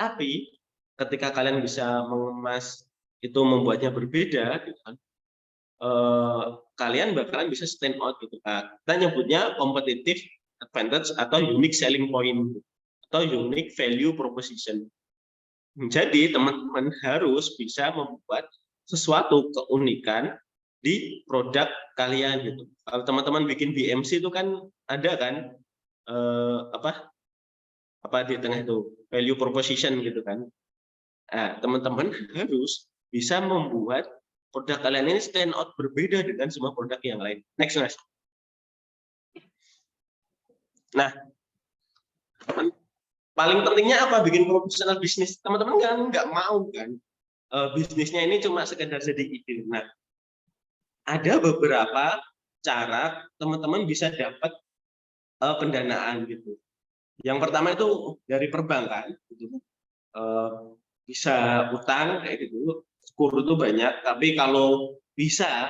Tapi ketika kalian bisa mengemas itu membuatnya berbeda, gitu kan, kalian bakalan bisa stand out gitu. Kita nyebutnya competitive advantage atau unique selling point atau unique value proposition. Jadi teman-teman harus bisa membuat sesuatu keunikan di produk kalian gitu. Kalau teman-teman bikin BMC itu kan ada kan apa di tengah itu value proposition gitu kan. Nah, teman-teman harus bisa membuat produk kalian ini stand out berbeda dengan semua produk yang lain. Next, Mas. Nah, paling pentingnya apa bikin profesional bisnis? Teman-teman kan nggak mau kan bisnisnya ini cuma sekedar jadi ide. Nah, ada beberapa cara teman-teman bisa dapat pendanaan gitu. Yang pertama itu dari perbankan, gitu. Bisa utang kayak gitu. Kur itu banyak, tapi kalau bisa,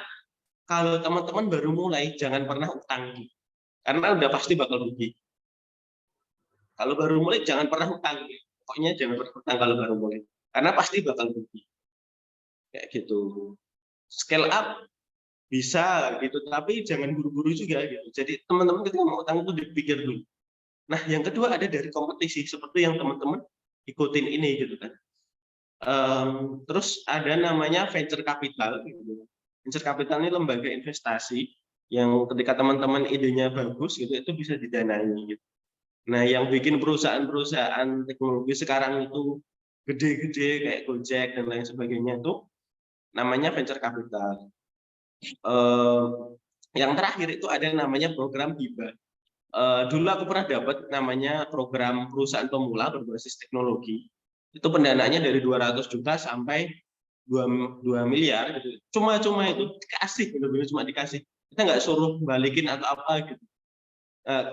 kalau teman-teman baru mulai jangan pernah utang, karena udah pasti bakal rugi. Kalau baru mulai jangan pernah utang, pokoknya jangan pernah utang kalau baru mulai, karena pasti bakal rugi. Kayak gitu. Scale up bisa gitu, tapi jangan buru-buru juga gitu. Jadi teman-teman ketika mau utang itu dipikir dulu. Nah, yang kedua ada dari kompetisi seperti yang teman-teman ikutin ini gitu kan. Terus ada namanya venture capital gitu. Venture capital ini lembaga investasi yang ketika teman-teman idenya bagus gitu itu bisa didanai gitu. Nah, yang bikin perusahaan-perusahaan teknologi sekarang itu gede-gede kayak Gojek dan lain sebagainya itu namanya venture capital. Yang terakhir itu ada namanya program hibah. Dulu aku pernah dapat namanya program perusahaan pemula berbasis teknologi. Itu pendanaannya dari 200 juta sampai 2 miliar gitu. Cuma itu dikasih, benar-benar cuma dikasih. Kita nggak suruh balikin atau apa gitu.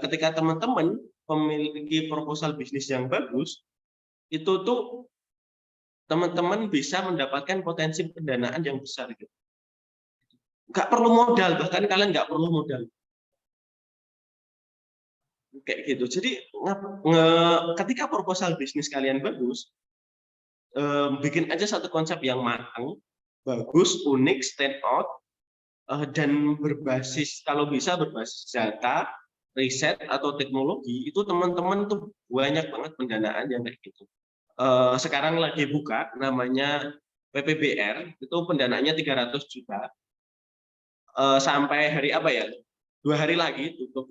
Ketika teman-teman memiliki proposal bisnis yang bagus, itu tuh teman-teman bisa mendapatkan potensi pendanaan yang besar gitu. Nggak perlu modal, bahkan kalian nggak perlu modal. Kayak gitu. Jadi ketika proposal bisnis kalian bagus, bikin aja satu konsep yang matang, bagus, unik, stand out, dan berbasis, kalau bisa berbasis data, riset atau teknologi, itu teman-teman tuh banyak banget pendanaan yang kayak gitu. Sekarang lagi buka namanya PPBR, itu pendanaannya 300 juta. Sampai hari apa ya? 2 hari lagi tutup.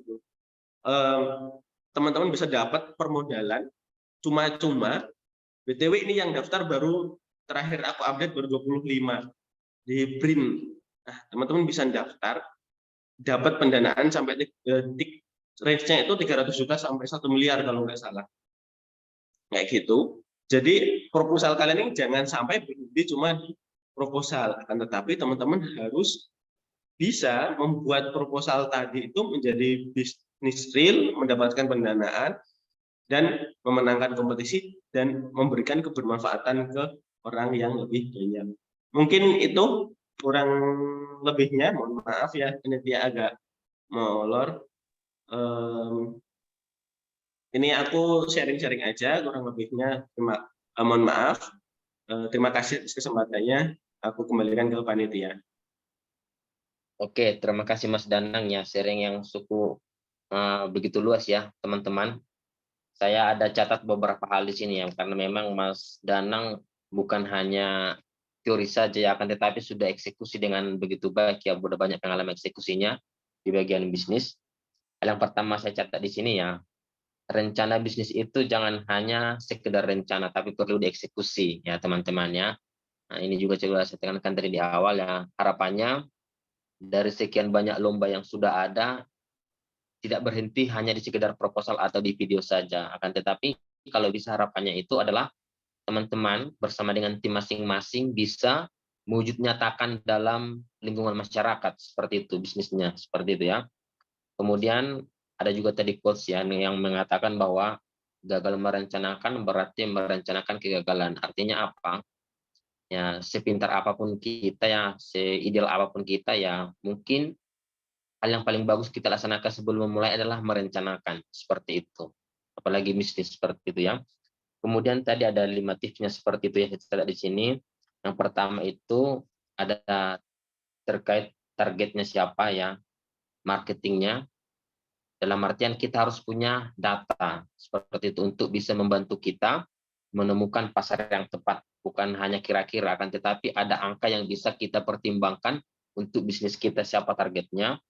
Teman-teman bisa dapat permodalan cuma-cuma. BTW ini yang daftar baru terakhir aku update baru 25 di BRIN. Nah, teman-teman bisa daftar, dapat pendanaan sampai range-nya itu 300 juta sampai 1 miliar kalau nggak salah. Kayak gitu. Jadi proposal kalian ini jangan sampai berhenti cuma di proposal, akan tetapi teman-teman harus bisa membuat proposal tadi itu menjadi bisnis real, mendapatkan pendanaan, dan memenangkan kompetisi, dan memberikan kebermanfaatan ke orang yang lebih banyak. Mungkin itu kurang lebihnya, mohon maaf ya, ini dia agak molor. Ini aku sharing-sharing aja, kurang lebihnya mohon maaf. Terima kasih atas kesempatannya, aku kembalikan ke panitia. Oke, terima kasih Mas Danang ya, sharing yang cukup begitu luas ya teman-teman. Saya ada catat beberapa hal di sini ya, karena memang Mas Danang bukan hanya teori saja ya, akan tetapi sudah eksekusi dengan begitu baik ya, sudah banyak pengalaman eksekusinya di bagian bisnis. Hal yang pertama saya catat di sini ya, rencana bisnis itu jangan hanya sekedar rencana, tapi perlu dieksekusi ya teman-teman ya. Nah, ini juga coba saya tekankan tadi di awal ya, harapannya dari sekian banyak lomba yang sudah ada, tidak berhenti hanya di sekedar proposal atau di video saja. Akan tetapi kalau bisa harapannya itu adalah teman-teman bersama dengan tim masing-masing bisa mewujud nyatakan dalam lingkungan masyarakat, seperti itu bisnisnya, seperti itu ya. Kemudian ada juga tadi quotes ya yang mengatakan bahwa gagal merencanakan berarti merencanakan kegagalan. Artinya apa? Ya, sepintar apapun kita ya, seideal apapun kita ya, mungkin hal yang paling bagus kita laksanakan sebelum memulai adalah merencanakan, seperti itu. Apalagi bisnis seperti itu ya. Kemudian tadi ada 5 tipsnya seperti itu ya, saya lihat di sini. Yang pertama itu ada terkait targetnya siapa ya, marketingnya. Dalam artian kita harus punya data seperti itu untuk bisa membantu kita menemukan pasar yang tepat. Bukan hanya kira-kira, akan tetapi ada angka yang bisa kita pertimbangkan untuk bisnis kita siapa targetnya.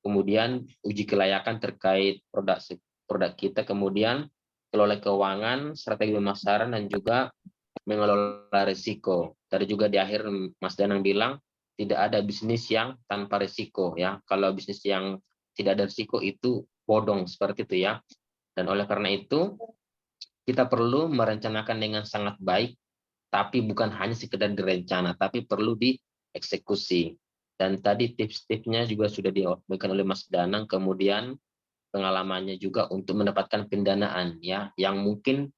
Kemudian uji kelayakan terkait produk kita, kemudian kelola keuangan, strategi pemasaran, dan juga mengelola risiko. Tadi juga di akhir Mas Danang bilang tidak ada bisnis yang tanpa risiko ya. Kalau bisnis yang tidak ada risiko itu bodong seperti itu ya. Dan oleh karena itu kita perlu merencanakan dengan sangat baik, tapi bukan hanya sekedar direncana, tapi perlu dieksekusi. Dan tadi tips-tipsnya juga sudah diberikan oleh Mas Danang, kemudian pengalamannya juga untuk mendapatkan pendanaan ya, yang mungkin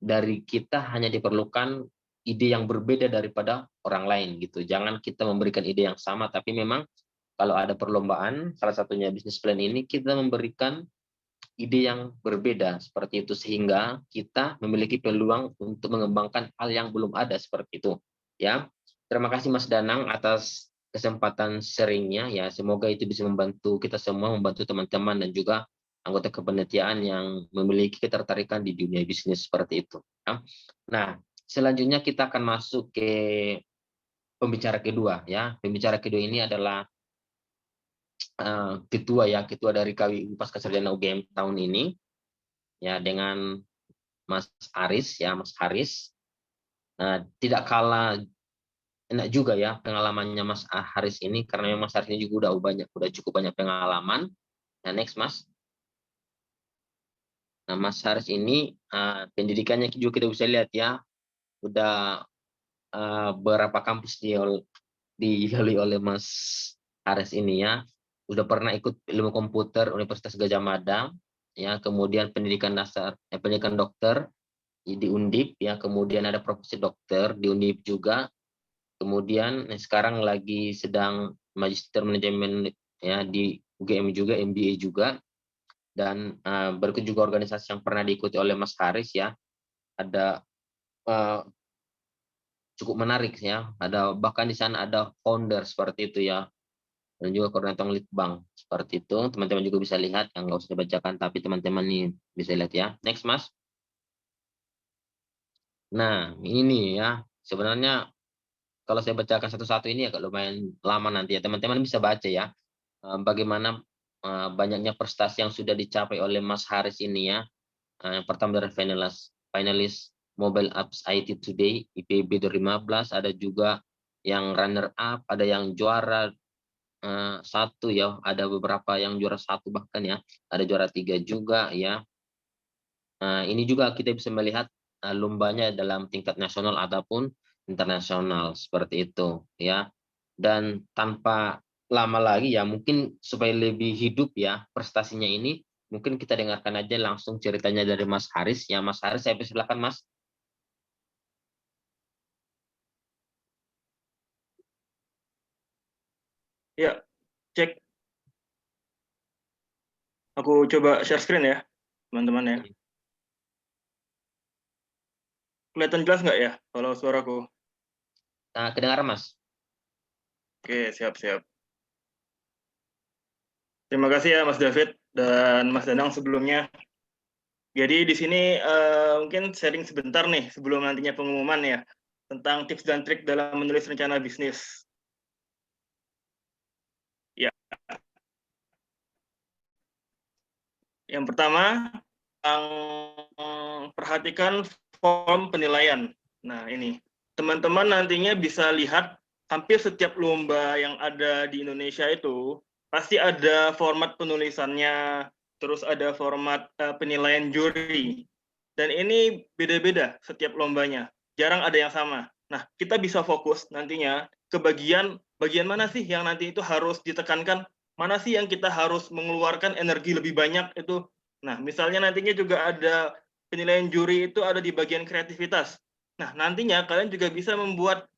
dari kita hanya diperlukan ide yang berbeda daripada orang lain gitu. Jangan kita memberikan ide yang sama, tapi memang kalau ada perlombaan, salah satunya bisnis plan ini, kita memberikan ide yang berbeda seperti itu sehingga kita memiliki peluang untuk mengembangkan hal yang belum ada seperti itu ya. Terima kasih Mas Danang atas kesempatan sharingnya ya, semoga itu bisa membantu kita semua, membantu teman-teman dan juga anggota kepanitiaan yang memiliki ketertarikan di dunia bisnis seperti itu ya. Nah, selanjutnya kita akan masuk ke pembicara kedua ya. Pembicara kedua ini adalah ketua dari KWU Pascasarjana UGM tahun ini ya, dengan Mas Haris ya, Mas Haris. Tidak kalah enak juga ya pengalamannya Mas Haris ini, karena memang Mas Haris ini juga udah cukup banyak pengalaman. Nah, next Mas. Nah, Mas Haris ini pendidikannya juga kita bisa lihat ya, udah beberapa kampus dilalui oleh Mas Haris ini ya. Udah pernah ikut ilmu komputer Universitas Gadjah Mada ya, kemudian pendidikan dokter di Undip ya, kemudian ada profesi dokter di Undip juga, kemudian sekarang lagi sedang magister manajemen ya di UGM juga, MBA juga, dan berikut juga organisasi yang pernah diikuti oleh Mas Haris ya, ada cukup menarik ya, ada bahkan di sana ada founder seperti itu ya, dan juga koordinator litbang seperti itu, teman-teman juga bisa lihat, yang nggak usah dibacakan tapi teman-teman nih bisa lihat ya. Next Mas. Nah ini ya, sebenarnya kalau saya bacakan satu-satu ini agak lumayan lama nanti ya, teman-teman bisa baca ya, bagaimana banyaknya prestasi yang sudah dicapai oleh Mas Haris ini ya. Yang pertama dari finalis Mobile Apps IT Today IPB 2015, ada juga yang runner up, ada yang juara satu ya, ada beberapa yang juara satu bahkan ya, ada juara 3 juga ya. Ini juga kita bisa melihat lombanya dalam tingkat nasional ataupun internasional seperti itu ya. Dan tanpa lama lagi ya, mungkin supaya lebih hidup ya prestasinya ini, mungkin kita dengarkan aja langsung ceritanya dari Mas Haris ya. Mas Haris, saya persilakan Mas. Ya, cek. Aku coba share screen ya, teman-teman ya. Kelihatan jelas nggak ya kalau suaraku? Kedengaran Mas? Oke, siap-siap. Terima kasih ya Mas David dan Mas Danang sebelumnya. Jadi di sini mungkin sharing sebentar nih sebelum nantinya pengumuman ya, tentang tips dan trik dalam menulis rencana bisnis. Ya. Yang pertama, perhatikan form penilaian. Nah, ini. Teman-teman nantinya bisa lihat hampir setiap lomba yang ada di Indonesia itu pasti ada format penulisannya, terus ada format penilaian juri. Dan ini beda-beda setiap lombanya. Jarang ada yang sama. Nah, kita bisa fokus nantinya ke bagian mana sih yang nanti itu harus ditekankan, mana sih yang kita harus mengeluarkan energi lebih banyak itu. Nah, misalnya nantinya juga ada penilaian juri itu ada di bagian kreativitas. Nah, nantinya kalian juga bisa membuat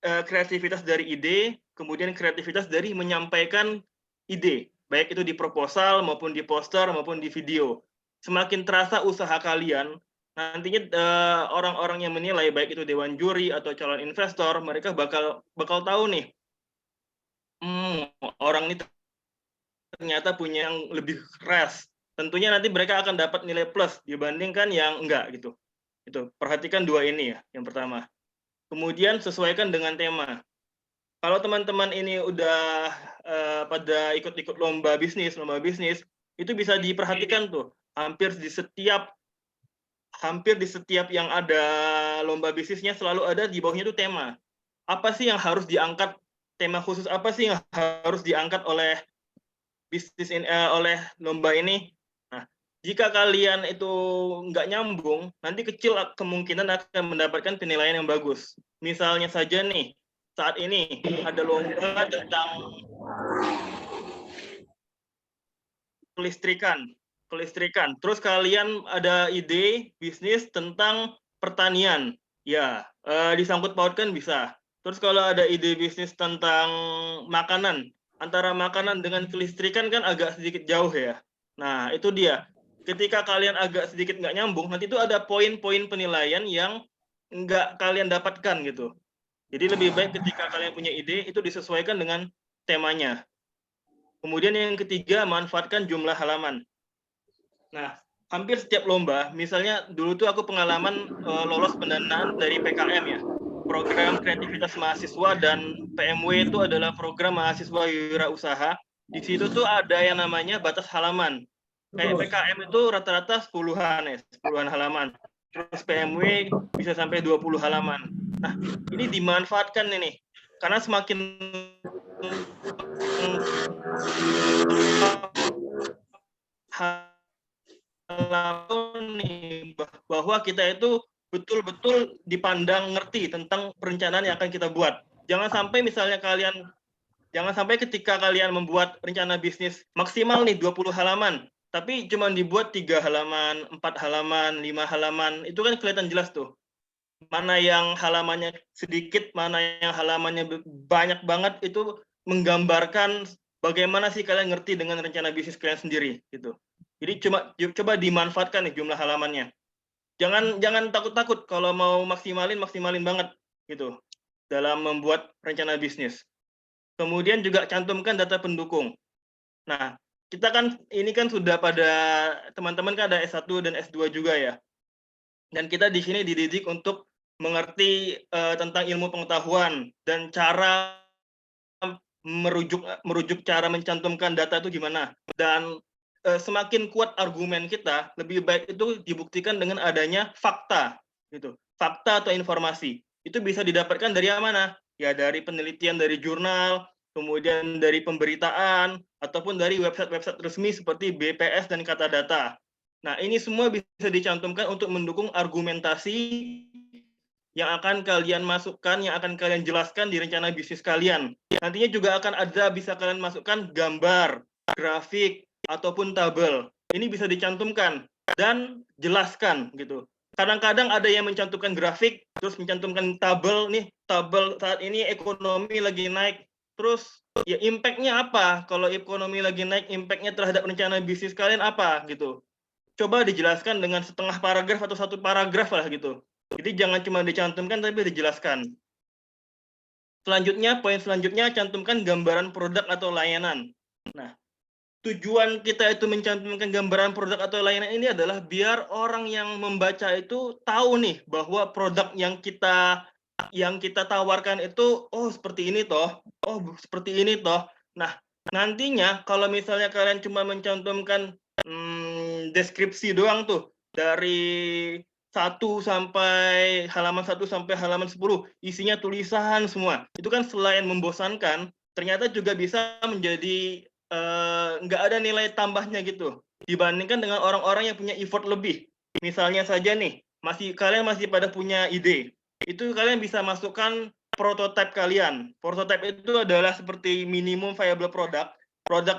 kreativitas dari ide, kemudian kreativitas dari menyampaikan ide, baik itu di proposal maupun di poster maupun di video. Semakin terasa usaha kalian, nantinya orang-orang yang menilai, baik itu dewan juri atau calon investor, mereka bakal tahu nih, orang ini ternyata punya yang lebih keras. Tentunya nanti mereka akan dapat nilai plus dibandingkan yang enggak gitu. Itu perhatikan dua ini ya, yang pertama. Kemudian sesuaikan dengan tema. Kalau teman-teman ini udah pada ikut-ikut lomba bisnis, itu bisa diperhatikan tuh. Hampir di setiap yang ada lomba bisnisnya selalu ada di bawahnya itu tema. Apa sih yang harus diangkat, tema khusus apa sih yang harus diangkat oleh bisnis ini, oleh lomba ini? Nah, jika kalian itu nggak nyambung, nanti kecil kemungkinan akan mendapatkan penilaian yang bagus. Misalnya saja nih, saat ini ada lomba tentang kelistrikan. Terus kalian ada ide bisnis tentang pertanian, ya disangkut pautkan bisa. Terus kalau ada ide bisnis tentang makanan, antara makanan dengan kelistrikan kan agak sedikit jauh ya. Nah itu dia. Ketika kalian agak sedikit nggak nyambung, nanti itu ada poin-poin penilaian yang nggak kalian dapatkan gitu. Jadi lebih baik ketika kalian punya ide itu disesuaikan dengan temanya. Kemudian yang ketiga, manfaatkan jumlah halaman. Nah, hampir setiap lomba, misalnya dulu tuh aku pengalaman lolos pendanaan dari PKM ya, program kreativitas mahasiswa, dan PMW itu adalah program mahasiswa wirausaha. Di situ tuh ada yang namanya batas halaman. Kayak PKM itu rata-rata 10-an halaman. Terus PMW bisa sampai 20 halaman. Nah, ini dimanfaatkan ini. Karena semakin nih bahwa kita itu betul-betul dipandang ngerti tentang perencanaan yang akan kita buat. Jangan sampai ketika kalian membuat rencana bisnis maksimal nih 20 halaman, tapi cuma dibuat 3 halaman, 4 halaman, 5 halaman, itu kan kelihatan jelas tuh. Mana yang halamannya sedikit, mana yang halamannya banyak banget, itu menggambarkan bagaimana sih kalian ngerti dengan rencana bisnis kalian sendiri gitu. Jadi coba dimanfaatkan nih jumlah halamannya. Jangan takut-takut kalau mau maksimalin banget gitu dalam membuat rencana bisnis. Kemudian juga cantumkan data pendukung. Nah, kita kan ini kan sudah pada teman-teman kan ada S1 dan S2 juga ya. Dan kita di sini dididik untuk mengerti tentang ilmu pengetahuan dan cara merujuk cara mencantumkan data itu gimana. Dan semakin kuat argumen kita, lebih baik itu dibuktikan dengan adanya fakta, gitu. Fakta atau informasi. Itu bisa didapatkan dari mana? Ya dari penelitian dari jurnal, kemudian dari pemberitaan, ataupun dari website-website resmi seperti BPS dan Kata Data. Nah, ini semua bisa dicantumkan untuk mendukung argumentasi yang akan kalian masukkan, yang akan kalian jelaskan di rencana bisnis kalian. Nantinya juga akan ada, bisa kalian masukkan gambar, grafik, ataupun tabel. Ini bisa dicantumkan dan jelaskan gitu. Kadang-kadang ada yang mencantumkan grafik, terus mencantumkan tabel, nih tabel saat ini ekonomi lagi naik. Terus ya impact-nya apa? Kalau ekonomi lagi naik, impact-nya terhadap rencana bisnis kalian apa gitu. Coba dijelaskan dengan setengah paragraf atau 1 paragraf lah gitu. Jadi jangan cuma dicantumkan tapi dijelaskan. Selanjutnya, poin selanjutnya, cantumkan gambaran produk atau layanan. Nah, tujuan kita itu mencantumkan gambaran produk atau layanan ini adalah biar orang yang membaca itu tahu nih bahwa produk yang kita tawarkan itu seperti ini toh, seperti ini toh. Nah, nantinya kalau misalnya kalian cuma mencantumkan deskripsi doang tuh dari 1 sampai halaman 10, isinya tulisan semua. Itu kan selain membosankan, ternyata juga bisa menjadi nggak ada nilai tambahnya gitu dibandingkan dengan orang-orang yang punya effort lebih. Misalnya saja nih, kalian masih pada punya ide, itu kalian bisa masukkan prototipe kalian. Prototipe itu adalah seperti minimum viable product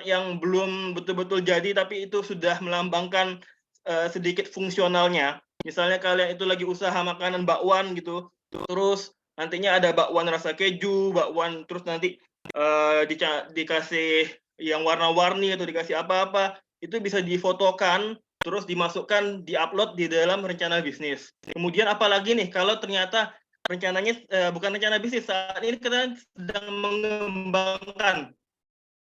yang belum betul-betul jadi tapi itu sudah melambangkan sedikit fungsionalnya. Misalnya kalian itu lagi usaha makanan bakwan gitu, terus nantinya ada bakwan rasa keju, bakwan terus nanti dikasih yang warna-warni atau dikasih apa-apa, itu bisa difotokan, terus dimasukkan, diupload di dalam rencana bisnis. Kemudian apalagi nih kalau ternyata rencananya bukan rencana bisnis, saat ini kita sedang mengembangkan.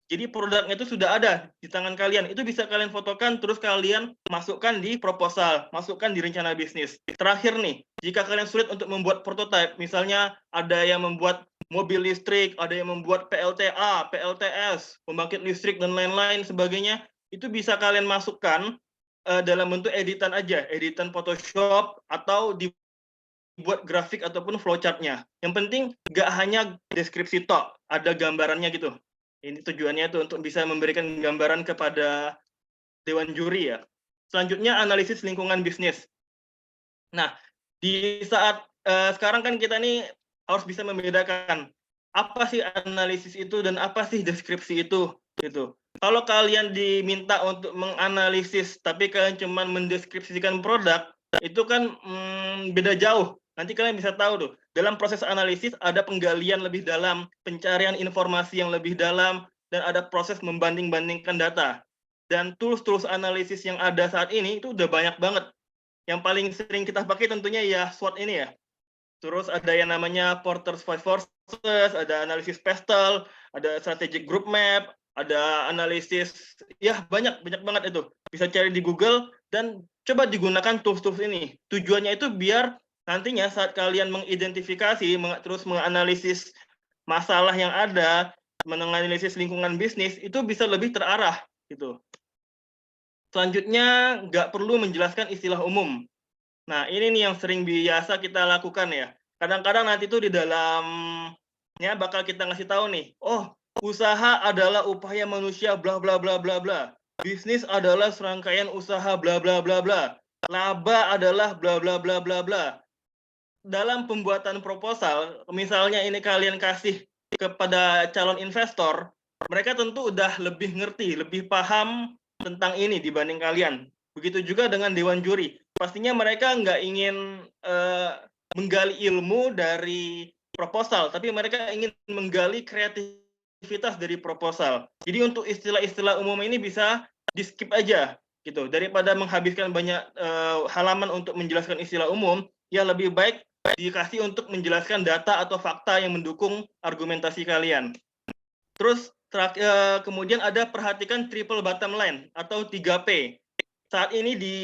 Jadi produknya itu sudah ada di tangan kalian. Itu bisa kalian fotokan, terus kalian masukkan di proposal, masukkan di rencana bisnis. Terakhir nih, jika kalian sulit untuk membuat prototipe, misalnya ada yang membuat mobil listrik, ada yang membuat PLTA, PLTS, pembangkit listrik, dan lain-lain sebagainya, itu bisa kalian masukkan dalam bentuk editan aja, editan Photoshop, atau dibuat grafik ataupun flowchart-nya. Yang penting nggak hanya deskripsi tok, ada gambarannya gitu. Ini tujuannya tuh untuk bisa memberikan gambaran kepada dewan juri ya. Selanjutnya analisis lingkungan bisnis. Nah, di saat sekarang kan kita ini harus bisa membedakan apa sih analisis itu dan apa sih deskripsi itu gitu. Kalau kalian diminta untuk menganalisis tapi kalian cuma mendeskripsikan produk, itu kan beda jauh. Nanti kalian bisa tahu tuh, dalam proses analisis ada penggalian lebih dalam, pencarian informasi yang lebih dalam, dan ada proses membanding-bandingkan data. Dan tools-tools analisis yang ada saat ini itu udah banyak banget. Yang paling sering kita pakai tentunya ya SWOT ini ya. Terus ada yang namanya Porter's Five Forces, ada analisis Pestel, ada strategic group map, ada analisis, ya banyak banget itu. Bisa cari di Google dan coba digunakan tools-tools ini. Tujuannya itu biar nantinya saat kalian mengidentifikasi, terus menganalisis masalah yang ada, menganalisis lingkungan bisnis, itu bisa lebih terarah gitu. Selanjutnya, nggak perlu menjelaskan istilah umum. Nah, ini nih yang sering biasa kita lakukan ya. Kadang-kadang nanti tuh di dalamnya bakal kita ngasih tahu nih, oh, usaha adalah upaya manusia bla bla bla bla bla. Bisnis adalah serangkaian usaha bla bla bla bla. Laba adalah bla bla bla bla bla. Dalam pembuatan proposal, misalnya ini kalian kasih kepada calon investor, mereka tentu udah lebih ngerti, lebih paham tentang ini dibanding kalian. Begitu juga dengan dewan juri. Pastinya mereka nggak ingin menggali ilmu dari proposal, tapi mereka ingin menggali kreativitas dari proposal. Jadi untuk istilah-istilah umum ini bisa di-skip aja, gitu. Daripada menghabiskan banyak halaman untuk menjelaskan istilah umum, ya lebih baik dikasih untuk menjelaskan data atau fakta yang mendukung argumentasi kalian. Terus kemudian ada perhatikan triple bottom line atau 3P. Saat ini di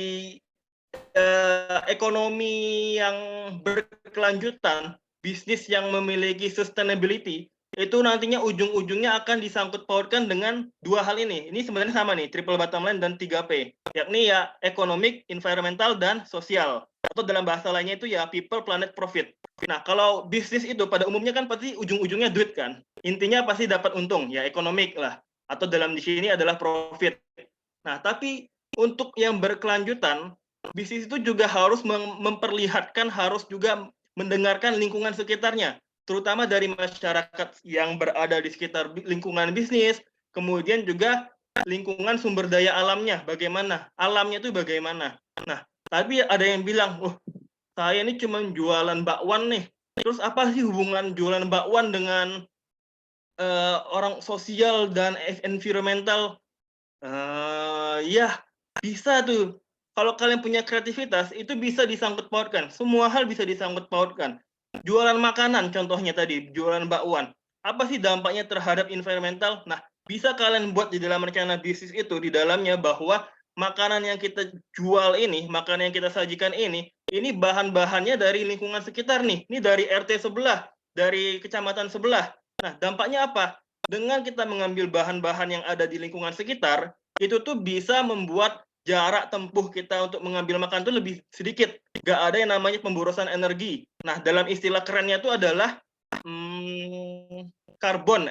ekonomi yang berkelanjutan, bisnis yang memiliki sustainability, itu nantinya ujung-ujungnya akan disangkut pautkan dengan dua hal ini. Ini sebenarnya sama nih, triple bottom line dan 3P. Yakni ya economic, environmental, dan sosial. Atau dalam bahasa lainnya itu ya people, planet, profit. Nah, kalau bisnis itu pada umumnya kan pasti ujung-ujungnya duit kan. Intinya pasti dapat untung, ya economic lah. Atau dalam di sini adalah profit. Nah, tapi untuk yang berkelanjutan, bisnis itu juga harus memperlihatkan, harus juga mendengarkan lingkungan sekitarnya, terutama dari masyarakat yang berada di sekitar lingkungan bisnis, kemudian juga lingkungan sumber daya alamnya, bagaimana, alamnya itu bagaimana. Nah, tapi ada yang bilang, oh, saya ini cuma jualan bakwan nih, terus apa sih hubungan jualan bakwan dengan orang sosial dan environmental? Ya, bisa tuh. Kalau kalian punya kreativitas, itu bisa disangkut pautkan. Semua hal bisa disangkut pautkan. Jualan makanan, contohnya tadi, jualan bakwan. Apa sih dampaknya terhadap environmental? Nah, bisa kalian buat di dalam rencana bisnis itu, di dalamnya bahwa makanan yang kita jual ini, makanan yang kita sajikan ini bahan-bahannya dari lingkungan sekitar nih. Ini dari RT sebelah, dari kecamatan sebelah. Nah, dampaknya apa? Dengan kita mengambil bahan-bahan yang ada di lingkungan sekitar, itu tuh bisa membuat jarak tempuh kita untuk mengambil makan itu lebih sedikit. Nggak ada yang namanya pemborosan energi. Nah, dalam istilah kerennya itu adalah karbon,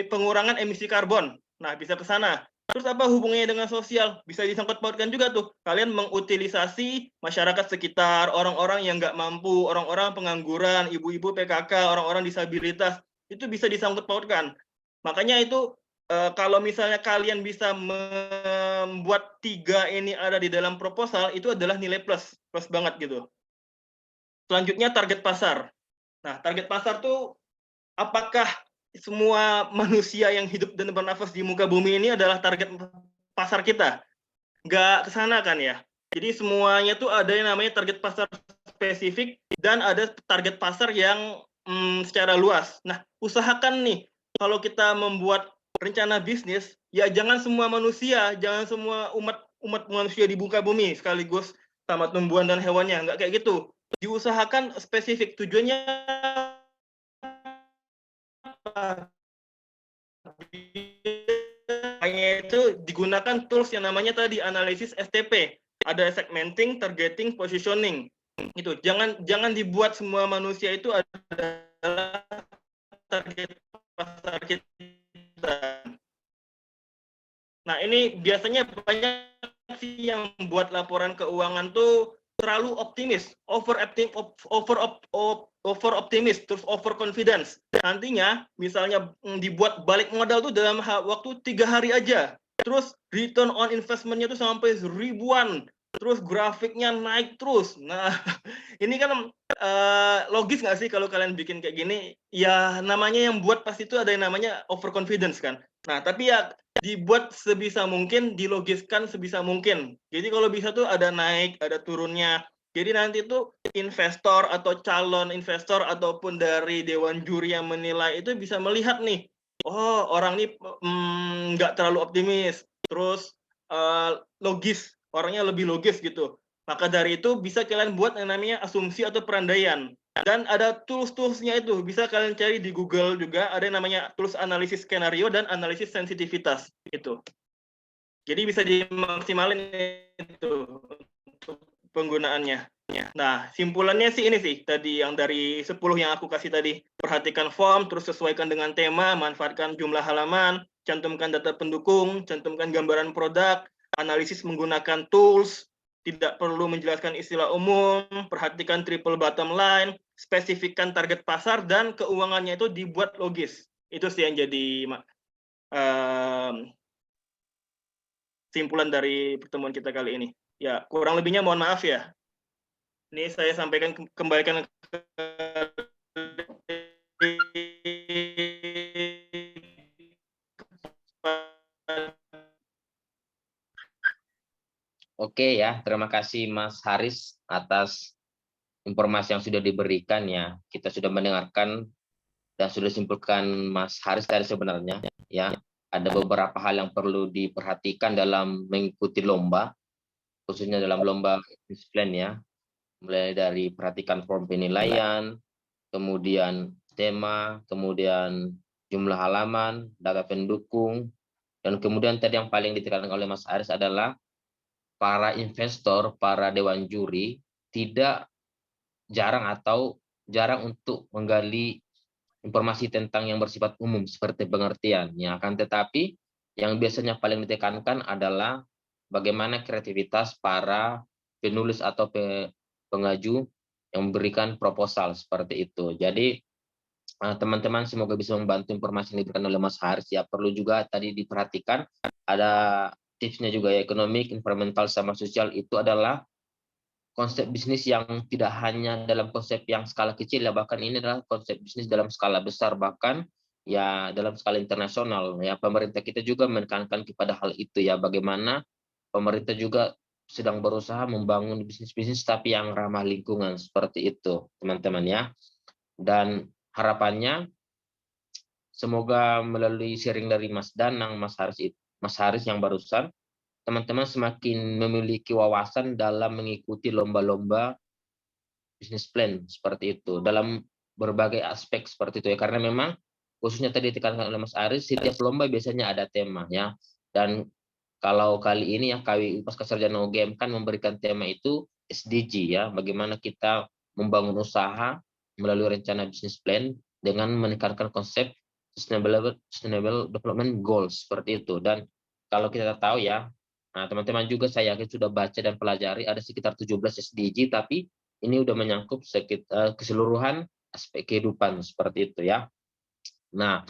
pengurangan emisi karbon. Nah, bisa ke sana. Terus apa hubungannya dengan sosial? Bisa disangkut pautkan juga tuh. Kalian mengutilisasi masyarakat sekitar, orang-orang yang nggak mampu, orang-orang pengangguran, ibu-ibu PKK, orang-orang disabilitas. Itu bisa disangkut pautkan. Makanya itu kalau misalnya kalian bisa membuat 3 ini ada di dalam proposal, itu adalah nilai plus banget gitu. Selanjutnya target pasar. Nah, target pasar tuh apakah semua manusia yang hidup dan bernafas di muka bumi ini adalah target pasar kita? Nggak ke sana kan ya. Jadi semuanya tuh ada yang namanya target pasar spesifik dan ada target pasar yang secara luas. Nah, usahakan nih kalau kita membuat rencana bisnis, ya jangan semua manusia, jangan semua umat manusia di muka bumi sekaligus sama tumbuhan dan hewannya, nggak kayak gitu. Diusahakan spesifik tujuannya apa? Hanya itu digunakan tools yang namanya tadi analisis STP. Ada segmenting, targeting, positioning. Itu jangan dibuat semua manusia itu adalah target pasar kita. Nah, ini biasanya banyak sih yang membuat laporan keuangan tuh terlalu optimis, over optimis, terus over confidence. Nantinya misalnya dibuat balik modal tuh dalam waktu 3 hari aja. Terus return on investment-nya tuh sampai ribuan. Terus grafiknya naik terus. Nah, ini kan logis nggak sih kalau kalian bikin kayak gini? Ya namanya yang buat pasti itu ada yang namanya overconfidence kan. Nah, tapi ya dibuat sebisa mungkin, dilogiskan sebisa mungkin. Jadi kalau bisa tuh ada naik, ada turunnya. Jadi nanti tuh investor atau calon investor ataupun dari dewan juri yang menilai itu bisa melihat nih, oh orang ini nggak terlalu optimis, terus logis, orangnya lebih logis gitu. Maka dari itu bisa kalian buat yang namanya asumsi atau perandaian. Dan ada tools-toolsnya itu, bisa kalian cari di Google juga, ada yang namanya tools analisis skenario dan analisis sensitivitas. Itu. Jadi bisa dimaksimalin itu untuk penggunaannya. Nah, simpulannya sih ini sih, tadi yang dari 10 yang aku kasih tadi. Perhatikan form, terus sesuaikan dengan tema, manfaatkan jumlah halaman, cantumkan data pendukung, cantumkan gambaran produk, analisis menggunakan tools, tidak perlu menjelaskan istilah umum, perhatikan triple bottom line, spesifikkan target pasar, dan keuangannya itu dibuat logis. Itu sih yang jadi simpulan dari pertemuan kita kali ini. Ya, kurang lebihnya mohon maaf ya. Ini saya sampaikan kembalikan ke Oke ya, terima kasih Mas Haris atas informasi yang sudah diberikan ya. Kita sudah mendengarkan dan sudah simpulkan Mas Haris tadi sebenarnya ya. Ada beberapa hal yang perlu diperhatikan dalam mengikuti lomba, khususnya dalam lomba business plan ya. Mulai dari perhatikan form penilaian, kemudian tema, kemudian jumlah halaman, data pendukung, dan kemudian tadi yang paling ditekankan oleh Mas Haris adalah para investor, para dewan juri tidak jarang untuk menggali informasi tentang yang bersifat umum seperti pengertian. Ya, akan tetapi yang biasanya paling ditekankan adalah bagaimana kreativitas para penulis atau pengaju yang memberikan proposal seperti itu. Jadi teman-teman semoga bisa membantu informasi yang diberikan oleh Mas Haris ya. Perlu juga tadi diperhatikan ada tipsnya juga ya, ekonomik, environmental sama sosial itu adalah konsep bisnis yang tidak hanya dalam konsep yang skala kecil ya, bahkan ini adalah konsep bisnis dalam skala besar, bahkan ya dalam skala internasional ya. Pemerintah kita juga menekankan kepada hal itu ya, bagaimana pemerintah juga sedang berusaha membangun bisnis-bisnis tapi yang ramah lingkungan seperti itu teman-teman ya. Dan harapannya semoga melalui sharing dari Mas Danang, Mas Haris yang barusan, teman-teman semakin memiliki wawasan dalam mengikuti lomba-lomba bisnis plan seperti itu dalam berbagai aspek seperti itu ya, karena memang khususnya tadi ditekankan oleh Mas Aris, setiap lomba biasanya ada tema ya. Dan kalau kali ini ya KWU Pascasarjana UGM kan memberikan tema itu SDG ya, bagaimana kita membangun usaha melalui rencana bisnis plan dengan menekankan konsep sustainable development goals seperti itu. Dan kalau kita tahu ya, nah teman-teman juga saya yakin sudah baca dan pelajari ada sekitar 17 SDG, tapi ini udah menyangkut keseluruhan aspek kehidupan seperti itu ya. Nah,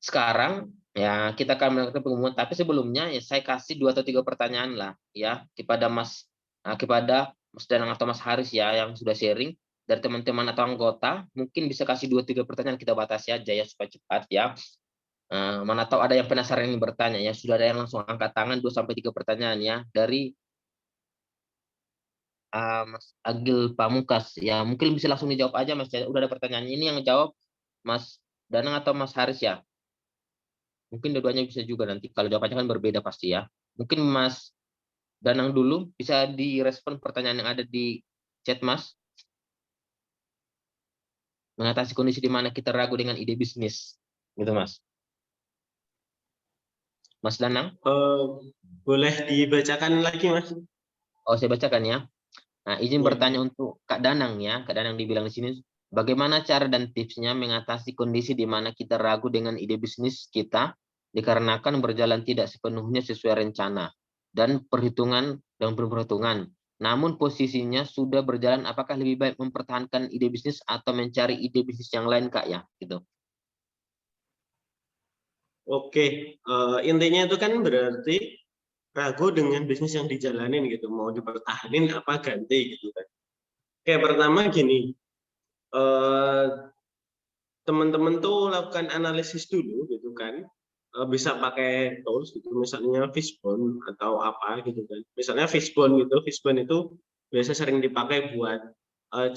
sekarang ya kita akan melakukan pengumuman, tapi sebelumnya ya saya kasih 2 atau 3 pertanyaan lah ya kepada Mas Danang atau Mas Haris ya yang sudah sharing. Dari teman-teman atau anggota mungkin bisa kasih 2-3 pertanyaan, kita batasi aja ya supaya cepat ya. Mana tahu ada yang penasaran yang bertanya ya, sudah ada yang langsung angkat tangan 2-3 pertanyaan ya. Dari Mas Agil Pamungkas. Ya, mungkin bisa langsung dijawab aja, Mas. Udah ada pertanyaan ini yang jawab Mas Danang atau Mas Haris ya? Mungkin dua-duanya bisa juga nanti. Kalau jawabannya kan berbeda pasti ya. Mungkin Mas Danang dulu bisa direspon pertanyaan yang ada di chat, Mas. Mengatasi kondisi di mana kita ragu dengan ide bisnis. Gitu, Mas. Mas Danang? Boleh dibacakan lagi, Mas? Oh, saya bacakan ya. Nah, izin Ya. bertanya untuk Kak Danang ya. Kak Danang dibilang di sini, bagaimana cara dan tipsnya mengatasi kondisi di mana kita ragu dengan ide bisnis kita dikarenakan berjalan tidak sepenuhnya sesuai rencana dan perhitungan. Namun posisinya sudah berjalan, apakah lebih baik mempertahankan ide bisnis atau mencari ide bisnis yang lain, Kak ya? Gitu. Oke, intinya itu kan berarti ragu dengan bisnis yang dijalanin gitu, mau dipertahanin apa ganti gitu kan. Oke, pertama gini, teman-teman tuh lakukan analisis dulu gitu kan. Bisa pakai tools gitu, misalnya Fishbone atau apa gitu kan. Misalnya Fishbone gitu, Fishbone itu biasa sering dipakai buat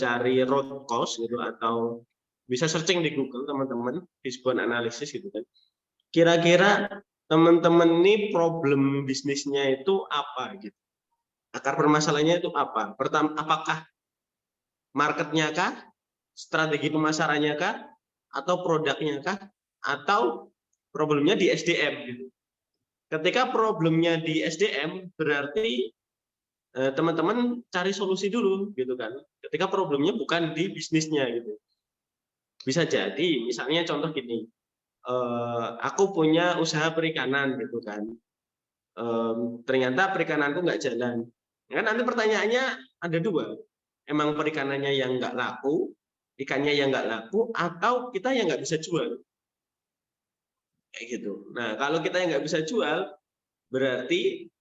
cari root cause gitu, atau bisa searching di Google teman-teman, Fishbone analysis gitu kan. Kira-kira teman-teman ini problem bisnisnya itu apa gitu, akar permasalahannya itu apa. Pertama, apakah marketnya kah, strategi pemasarannya kah, atau produknya kah, atau problemnya di SDM gitu. Ketika problemnya di SDM, berarti teman-teman cari solusi dulu gitu kan. Ketika problemnya bukan di bisnisnya gitu. Bisa jadi misalnya contoh gini, aku punya usaha perikanan gitu kan. Ternyata perikananku nggak jalan. Kan nanti pertanyaannya ada dua. Emang perikanannya yang nggak laku, ikannya yang nggak laku, atau kita yang nggak bisa jual. Kayak gitu. Nah, kalau kita yang nggak bisa jual, berarti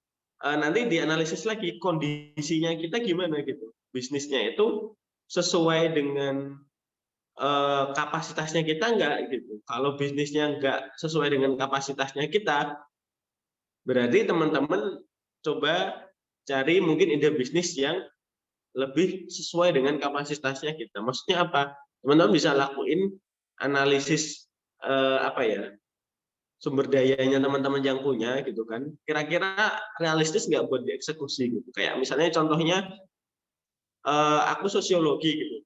nanti dianalisis lagi kondisinya kita gimana gitu. Bisnisnya itu sesuai dengan kapasitasnya kita nggak gitu. Kalau bisnisnya nggak sesuai dengan kapasitasnya kita, berarti teman-teman coba cari mungkin ide bisnis yang lebih sesuai dengan kapasitasnya kita. Maksudnya apa? Teman-teman bisa lakuin analisis apa ya, sumber dayanya teman-teman yang punya gitu kan. Kira-kira realistis nggak buat dieksekusi gitu. Kayak misalnya contohnya aku sosiologi gitu.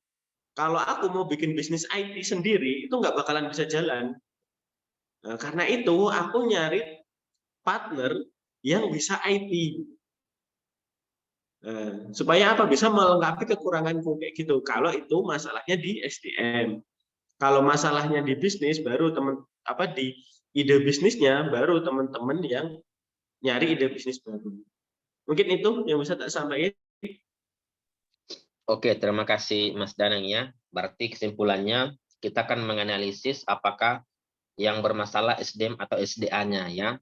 Kalau aku mau bikin bisnis IT sendiri itu nggak bakalan bisa jalan. Nah, karena itu aku nyari partner yang bisa IT. Supaya apa, bisa melengkapi kekuranganku kayak gitu. Kalau itu masalahnya di SDM. Kalau masalahnya di bisnis, baru di ide bisnisnya, baru teman-teman yang nyari ide bisnis baru. Mungkin itu yang bisa tak sampaikan. Oke, terima kasih Mas Danang ya. Berarti kesimpulannya kita akan menganalisis apakah yang bermasalah SDM atau SDA-nya ya.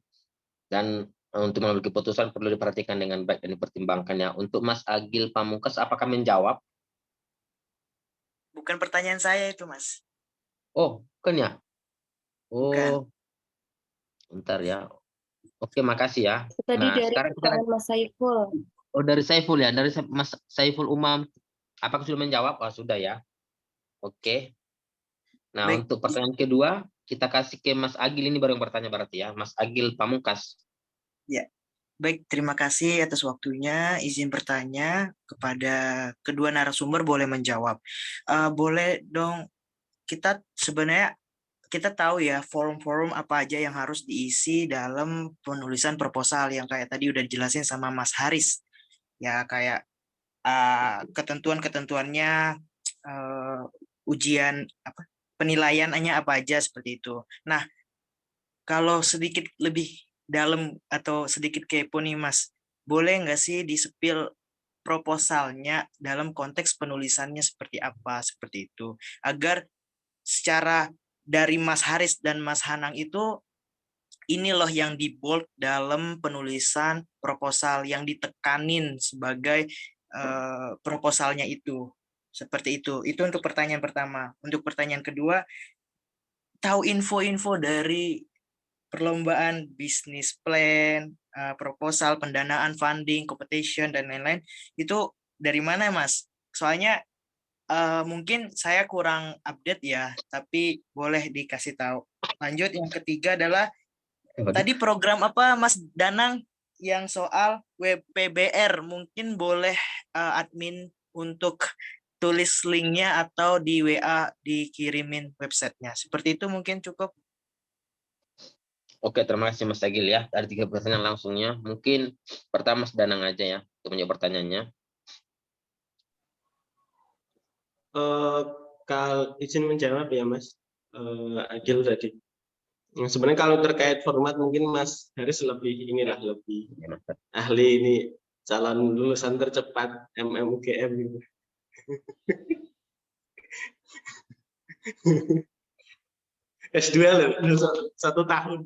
Dan untuk mengambil keputusan perlu diperhatikan dengan baik dan dipertimbangkan ya. Untuk Mas Agil Pamungkas, apakah menjawab? Bukan pertanyaan saya itu, Mas. Oh, bukan ya? Bukan. Oh, bentar ya. Oke, makasih ya. Tadi Nah, dari sekarang kita Mas Saiful. oh dari Saiful ya, dari Mas Saiful Umam. Apakah sudah menjawab? Oh, sudah ya. Oke. Nah, Baik. untuk pertanyaan kedua, kita kasih ke Mas Agil, ini baru yang bertanya berarti ya. Mas Agil Pamungkas. Ya. Baik, terima kasih atas waktunya. Izin bertanya kepada kedua narasumber, boleh menjawab. Boleh dong, kita sebenarnya kita tahu ya forum-forum apa aja yang harus diisi dalam penulisan proposal yang kayak tadi udah dijelasin sama Mas Haris. Ya kayak ketentuan-ketentuannya, ujian penilaiannya apa aja seperti itu. Nah, kalau sedikit lebih dalam atau sedikit kepo nih Mas, boleh nggak sih disepil proposalnya dalam konteks penulisannya seperti apa, seperti itu, agar secara dari Mas Haris dan Mas Hanang itu, ini loh yang di bold dalam penulisan proposal yang ditekanin sebagai proposalnya itu, seperti itu. Itu untuk pertanyaan pertama. Untuk pertanyaan kedua, tahu info-info dari perlombaan bisnis plan, proposal, pendanaan, funding, competition, dan lain-lain, itu dari mana Mas? Soalnya mungkin saya kurang update ya, tapi boleh dikasih tahu. Lanjut, yang ketiga adalah tadi program apa Mas Danang yang soal WPBR, mungkin boleh admin untuk tulis linknya atau di WA dikirimin websitenya. Seperti itu mungkin cukup. Oke, terima kasih Mas Agil ya. Ada 3 pertanyaan langsungnya. Mungkin pertama Mas Danang aja ya untuk menjawab pertanyaannya. Izin menjawab ya Mas Agil tadi. Sebenarnya kalau terkait format mungkin Mas Haris lebih lebih ahli ini, calon lulusan tercepat MMUGM gitu. S2 loh, 1 tahun.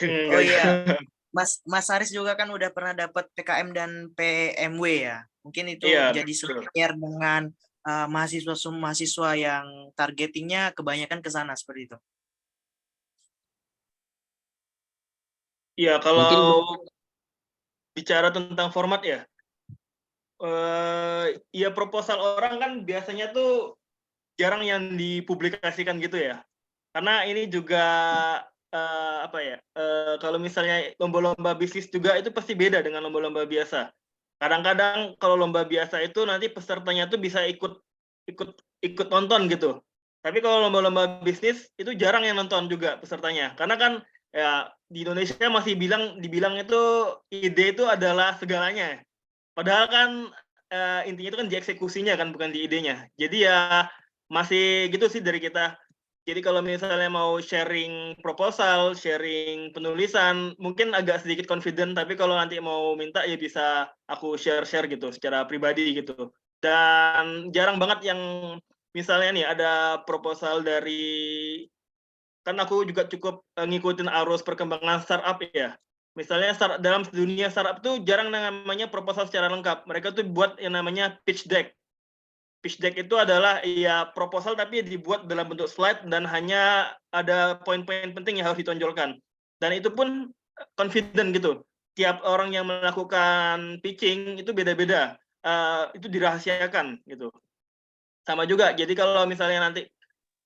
Oh iya, Mas Haris juga kan udah pernah dapat PKM dan PMW ya. Mungkin itu Iya, jadi share dengan mahasiswa yang targetingnya kebanyakan ke sana seperti itu. Iya, kalau bicara tentang format ya, ya proposal orang kan biasanya tuh jarang yang dipublikasikan gitu ya. Karena ini juga kalau misalnya lomba-lomba bisnis juga itu pasti beda dengan lomba-lomba biasa. Kadang-kadang kalau lomba biasa itu nanti pesertanya tuh bisa ikut nonton gitu. Tapi kalau lomba-lomba bisnis itu jarang yang nonton juga pesertanya. Karena kan ya di Indonesia masih dibilang itu ide itu adalah segalanya. Padahal kan intinya itu kan di eksekusinya kan, bukan di idenya. Jadi ya masih gitu sih dari kita. Jadi kalau misalnya mau sharing proposal, sharing penulisan, mungkin agak sedikit confident, tapi kalau nanti mau minta ya bisa aku share-share gitu secara pribadi gitu. Dan jarang banget yang misalnya nih ada proposal dari, kan aku juga cukup ngikutin arus perkembangan startup ya. Misalnya dalam dunia startup tuh jarang namanya proposal secara lengkap. Mereka tuh buat yang namanya pitch deck. Pitch deck itu adalah ya proposal tapi dibuat dalam bentuk slide dan hanya ada poin-poin penting yang harus ditonjolkan. Dan itu pun confident gitu. Tiap orang yang melakukan pitching itu beda-beda. Itu dirahasiakan gitu. Sama juga. Jadi kalau misalnya nanti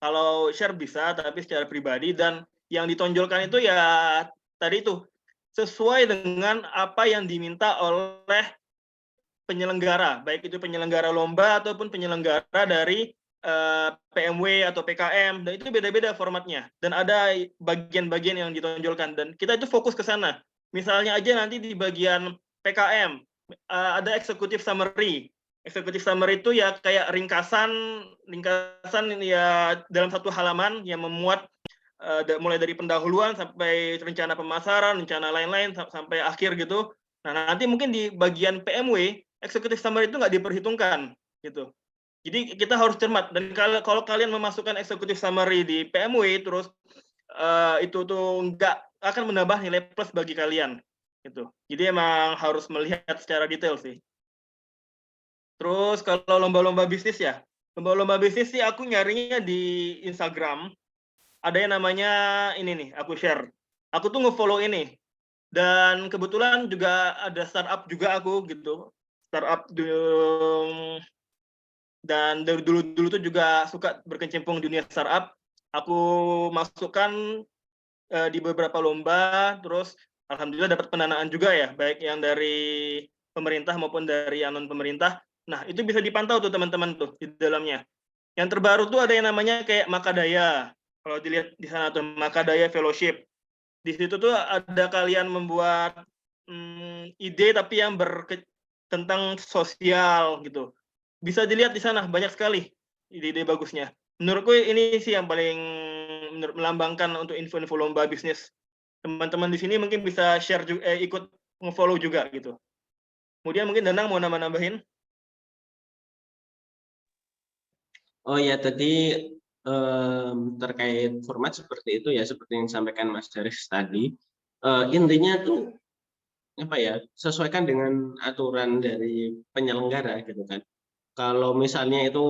kalau share bisa tapi secara pribadi, dan yang ditonjolkan itu ya tadi itu sesuai dengan apa yang diminta oleh penyelenggara, baik itu penyelenggara lomba ataupun penyelenggara dari PMW atau PKM, dan itu beda-beda formatnya. Dan ada bagian-bagian yang ditonjolkan, dan kita itu fokus ke sana. Misalnya aja nanti di bagian PKM, ada executive summary. Executive summary itu ya kayak ringkasan ya dalam satu halaman yang memuat mulai dari pendahuluan sampai rencana pemasaran, rencana lain-lain sampai akhir gitu. Nah, nanti mungkin di bagian PMW, executive summary itu nggak diperhitungkan gitu. Jadi kita harus cermat, dan kalau kalian memasukkan executive summary di PMW terus itu tuh nggak akan menambah nilai plus bagi kalian gitu. Jadi emang harus melihat secara detail sih. Terus kalau lomba-lomba bisnis ya, lomba-lomba bisnis sih aku nyarinya di Instagram. Ada yang namanya ini nih, aku share. Aku tuh nge-follow ini. Dan kebetulan juga ada startup juga aku gitu. Startup dan dari dulu tuh juga suka berkecimpung di dunia startup. Aku masukkan di beberapa lomba, terus alhamdulillah dapat pendanaan juga ya, baik yang dari pemerintah maupun dari yang non pemerintah. Nah, itu bisa dipantau tuh teman-teman tuh di dalamnya. Yang terbaru tuh ada yang namanya kayak Makadaya. Kalau dilihat di sana tuh Makadaya Fellowship. Di situ tuh ada kalian membuat ide tapi yang tentang sosial gitu. Bisa dilihat di sana, banyak sekali ide-ide bagusnya. Menurutku ini sih yang paling melambangkan untuk info-info lomba bisnis. Teman-teman di sini mungkin bisa share juga, ikut nge-follow juga gitu. Kemudian mungkin Danang mau nambah-nambahin? Oh ya, tadi terkait format seperti itu ya, seperti yang disampaikan Mas Haris tadi. Intinya tuh apa ya, sesuaikan dengan aturan dari penyelenggara gitu kan. Kalau misalnya itu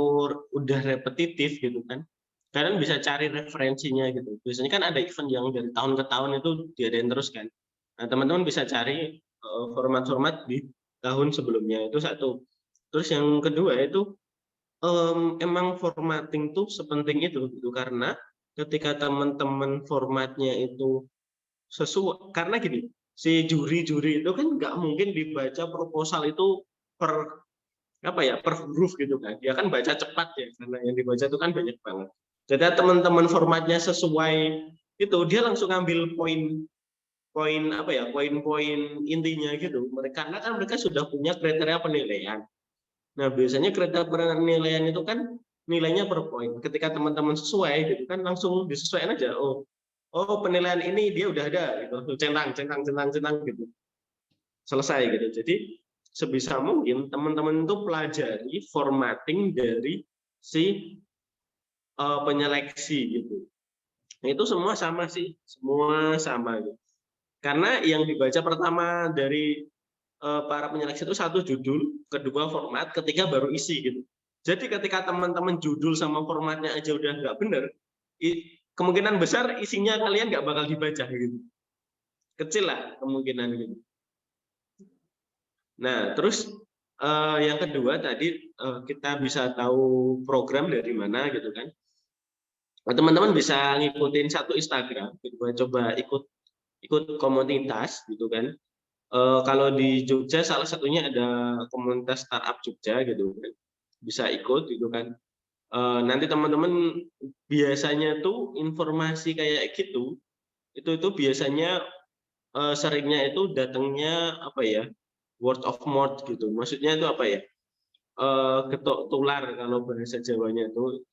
udah repetitif gitu kan, kalian bisa cari referensinya gitu. Biasanya kan ada event yang dari tahun ke tahun itu diadain terus kan. Nah, teman-teman bisa cari format-format di tahun sebelumnya, itu satu. Terus yang kedua itu emang formatting tuh sepenting itu gitu, karena ketika teman-teman formatnya itu sesuai, karena gini, si juri-juri itu kan nggak mungkin dibaca proposal itu per apa ya, per huruf gitu kan, dia kan baca cepat ya, karena yang dibaca itu kan banyak banget. Jadi teman-teman formatnya sesuai itu, dia langsung ambil poin apa ya, poin-poin intinya gitu. Karena kan mereka sudah punya kriteria penilaian. Nah, biasanya kriteria penilaian itu kan nilainya per poin. Ketika teman-teman sesuai gitu kan, langsung disesuaikan aja. Oh, penilaian ini dia udah ada gitu. Centang gitu. Selesai gitu. Jadi sebisa mungkin teman-teman itu pelajari formatting dari si penyeleksi gitu. Nah, itu semua sama sih, semua sama gitu. Karena yang dibaca pertama dari para penyeleksi itu satu judul, kedua format, ketiga baru isi gitu. Jadi ketika teman-teman judul sama formatnya aja udah nggak bener, kemungkinan besar isinya kalian nggak bakal dibaca gitu. Kecil lah kemungkinan gitu. Nah, terus yang kedua tadi kita bisa tahu program dari mana gitu kan. Teman-teman bisa ngikutin satu Instagram, gitu. Coba ikut komunitas gitu kan. Kalau di Jogja salah satunya ada komunitas startup Jogja gitu kan, bisa ikut gitu kan. Nanti teman-teman biasanya tuh informasi kayak gitu itu biasanya seringnya itu datangnya apa ya, word of mouth gitu. Maksudnya itu apa ya, ketok tular kalau bahasa Jawanya itu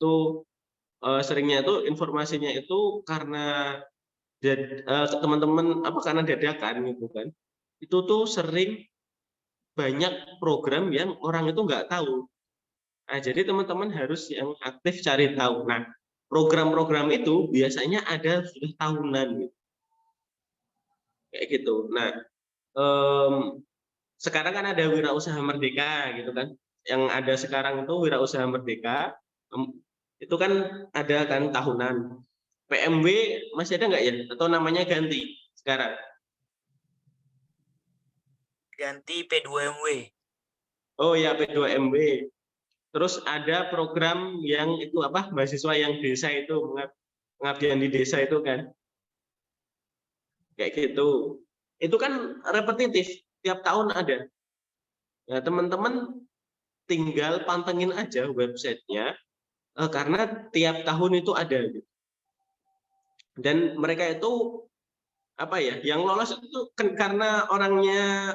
seringnya itu informasinya itu karena teman-teman apa, karena dadakan gitu kan. Itu tuh sering banyak program yang orang itu nggak tahu. Nah, jadi teman-teman harus yang aktif cari tahu. Nah, program-program itu biasanya ada sudah tahunan gitu. Kayak gitu. Nah, sekarang kan ada Wirausaha Merdeka gitu kan. Yang ada sekarang itu Wirausaha Merdeka, itu kan ada kan tahunan. PMW masih ada nggak ya? Atau namanya ganti sekarang? Ganti P2MW. Oh ya, P2MW. Terus ada program yang itu apa, mahasiswa yang desa itu, pengabdian di desa itu kan, kayak gitu. Itu kan repetitif, tiap tahun ada. Nah, teman-teman tinggal pantengin aja websitenya, karena tiap tahun itu ada. Dan mereka itu apa ya, yang lolos itu kan karena orangnya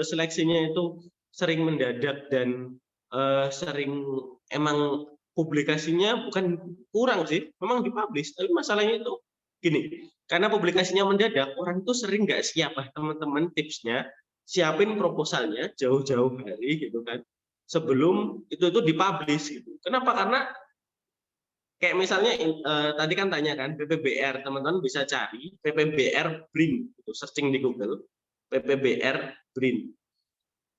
seleksinya itu sering mendadak dan sering, emang publikasinya bukan kurang sih, memang dipublish, tapi masalahnya itu gini, karena publikasinya mendadak, orang itu sering nggak siap. Teman-teman tipsnya siapin proposalnya jauh-jauh hari gitu kan, sebelum itu dipublish gitu. Kenapa? Karena kayak misalnya tadi kan tanya kan PPBR, teman-teman bisa cari PPBR BRIN, itu searching di Google PPBR BRIN.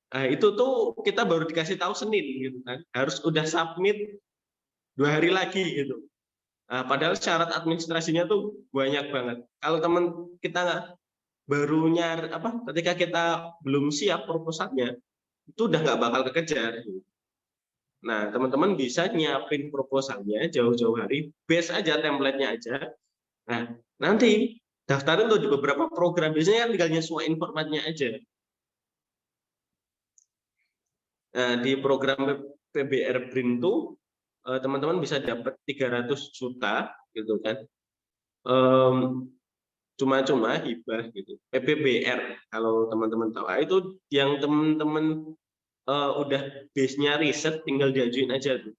Nah, itu tuh kita baru dikasih tahu Senin gitu kan, harus udah submit 2 hari lagi gitu. Nah, padahal syarat administrasinya tuh banyak banget. Kalau teman kita baru ketika kita belum siap proposalnya, itu udah nggak bakal kekejar. Nah, teman-teman bisa nyiapin proposalnya jauh-jauh hari, base aja, template-nya aja. Nah, nanti daftarin tuh di beberapa program, biasanya kan tinggal nyesuaiin formatnya aja. Nah, di program PBR BRIN tuh teman-teman bisa dapat 300 juta gitu kan. Cuma-cuma hibah gitu. PPBR kalau teman-teman tahu. Itu yang teman-teman udah base-nya riset, tinggal diajuin aja tuh.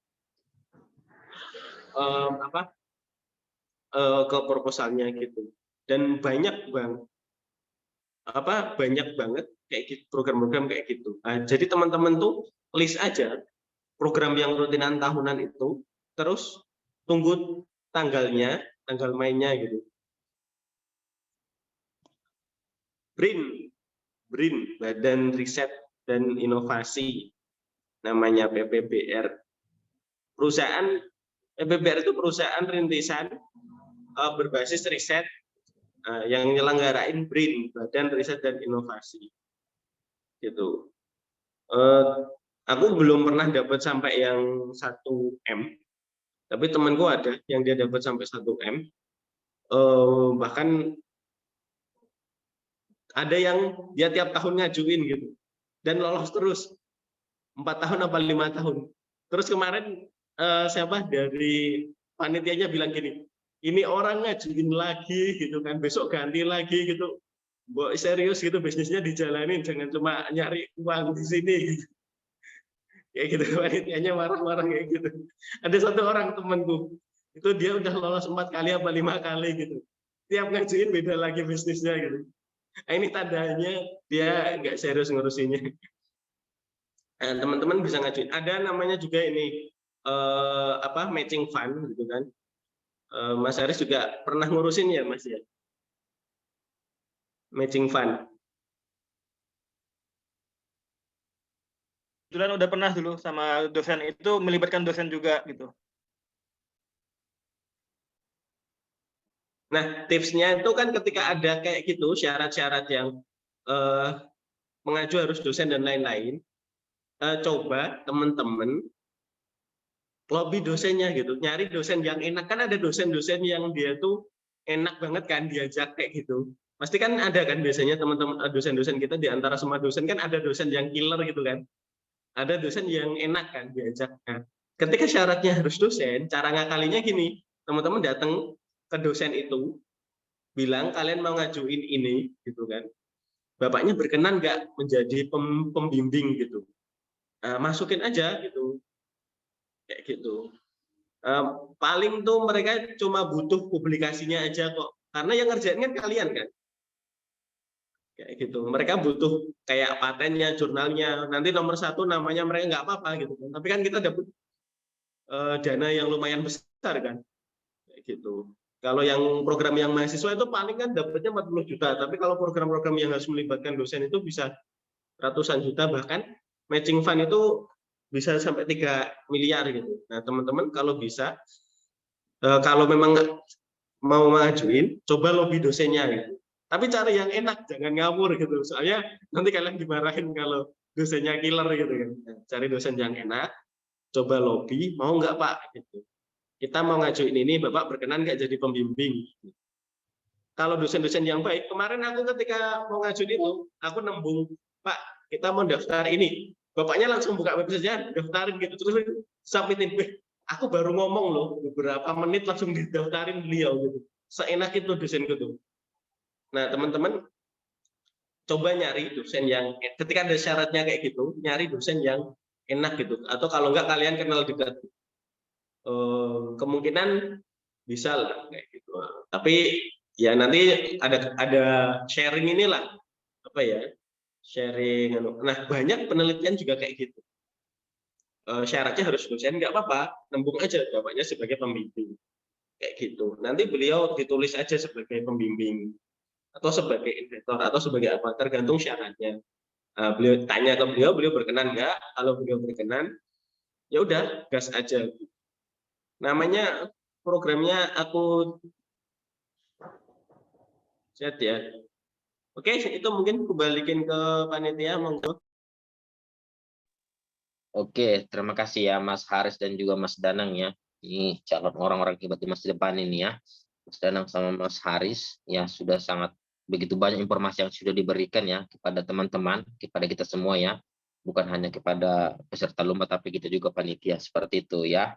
Ke proposalnya gitu. Dan banyak banget kayak gitu, program-program kayak gitu. Nah, jadi teman-teman tuh list aja program yang rutinan tahunan itu, terus tunggu tanggalnya, tanggal mainnya gitu. BRIN, Badan Riset dan Inovasi, namanya PPBR. PPBR itu perusahaan rintisan berbasis riset yang nyelenggarain BRIN, Badan Riset dan Inovasi. Gitu. Eh, aku belum pernah dapat sampai yang 1 M, tapi temanku ada yang dia dapat sampai 1 M. Bahkan ada yang dia tiap tahun ngajuin gitu dan lolos terus 4 tahun apa 5 tahun. Terus kemarin siapa dari panitianya bilang gini, ini orang ngajuin lagi gitu kan, besok ganti lagi gitu. Mbok serius gitu, bisnisnya dijalanin, jangan cuma nyari uang di sini gitu. Kayak gitu, panitianya marah-marah kayak gitu. Ada satu orang temanku, itu dia udah lolos 4 kali apa 5 kali gitu. Tiap ngajuin beda lagi bisnisnya gitu. Nah, ini tandanya dia nggak serius ngurusinnya. Nah, teman-teman bisa ngajuin. Ada namanya juga ini matching fund gitu kan. Mas Haris juga pernah ngurusin ya Mas ya, matching fund. Kebetulan udah pernah dulu sama dosen, itu melibatkan dosen juga gitu. Nah, tipsnya itu kan ketika ada kayak gitu syarat-syarat yang mengacu harus dosen dan lain-lain, coba teman-teman lobby dosennya gitu, nyari dosen yang enak. Kan ada dosen-dosen yang dia tuh enak banget kan diajak kayak gitu. Pasti kan ada kan biasanya teman-teman dosen-dosen kita, di antara semua dosen kan ada dosen yang killer gitu kan. Ada dosen yang enak kan diajak. Nah, ketika syaratnya harus dosen, cara ngakalinya gini, teman-teman datang ke dosen itu, bilang kalian mau ngajuin ini gitu kan. Bapaknya berkenan nggak menjadi pembimbing gitu. Nah, masukin aja gitu. Kayak gitu. Paling tuh mereka cuma butuh publikasinya aja kok, karena yang ngerjain kan kalian kan, kayak gitu. Mereka butuh kayak patennya, jurnalnya, nanti nomor 1 namanya mereka nggak apa-apa gitu kan, tapi kan kita dapat dana yang lumayan besar kan, kayak gitu. Kalau yang program yang mahasiswa itu paling kan dapatnya 40 juta, tapi kalau program-program yang harus melibatkan dosen itu bisa ratusan juta, bahkan matching fund itu bisa sampai 3 miliar gitu. Nah teman-teman kalau bisa, kalau memang mau ngajuin, coba lobby dosennya gitu. Tapi cari yang enak, jangan ngawur gitu. Soalnya nanti kalian dimarahin kalau dosennya killer gitu kan. Cari dosen yang enak, coba lobby, mau nggak Pak? Gitu. Kita mau ngajuin ini, Bapak berkenan nggak jadi pembimbing? Kalau dosen-dosen yang baik, kemarin aku ketika mau ngajuin itu, aku nembung, Pak, kita mau daftar ini. Bapaknya langsung buka website-nya, daftarin gitu, terus submitin. Aku baru ngomong loh, beberapa menit langsung didaftarin beliau gitu. Seenak itu dosenku tuh. Nah, teman-teman coba nyari dosen yang ketika ada syaratnya kayak gitu, nyari dosen yang enak gitu. Atau kalau enggak kalian kenal dekat, kemungkinan bisa lah kayak gitu. Tapi ya nanti ada sharing inilah apa ya? Sharing. Nah, banyak penelitian juga kayak gitu. Syaratnya harus dosen nggak apa-apa, nembung aja bapaknya sebagai pembimbing. Kayak gitu. Nanti beliau ditulis aja sebagai pembimbing atau sebagai investor atau sebagai apa, tergantung syaratnya. Beliau tanya ke beliau, beliau berkenan nggak? Kalau beliau berkenan, ya udah gas aja. Namanya programnya aku chat ya. Oke, itu mungkin kembaliin ke panitia monggo. Oke, terima kasih ya Mas Haris dan juga Mas Danang ya. Ini calon orang-orang hebat di masa depan ini ya. Mas Danang sama Mas Haris ya, sudah sangat begitu banyak informasi yang sudah diberikan ya kepada teman-teman, kepada kita semua ya. Bukan hanya kepada peserta lomba tapi kita juga panitia seperti itu ya.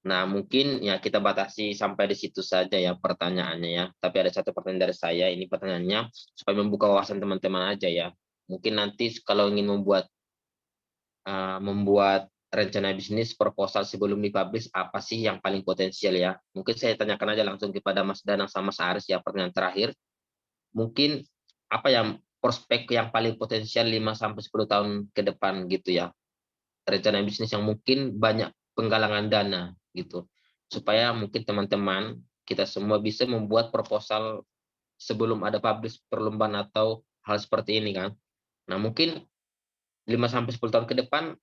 Nah, mungkin ya kita batasi sampai di situ saja ya pertanyaannya ya. Tapi ada satu pertanyaan dari saya, ini pertanyaannya supaya membuka wawasan teman-teman aja ya. Mungkin nanti kalau ingin membuat rencana bisnis proposal sebelum dipublish, apa sih yang paling potensial ya? Mungkin saya tanyakan aja langsung kepada Mas Danang sama Mas Aris ya, pertanyaan terakhir. Mungkin apa yang prospek yang paling potensial 5-10 tahun ke depan gitu ya? Rencana bisnis yang mungkin banyak penggalangan dana gitu. Supaya mungkin teman-teman kita semua bisa membuat proposal sebelum ada publish perlombaan atau hal seperti ini kan. Nah, mungkin 5-10 tahun ke depan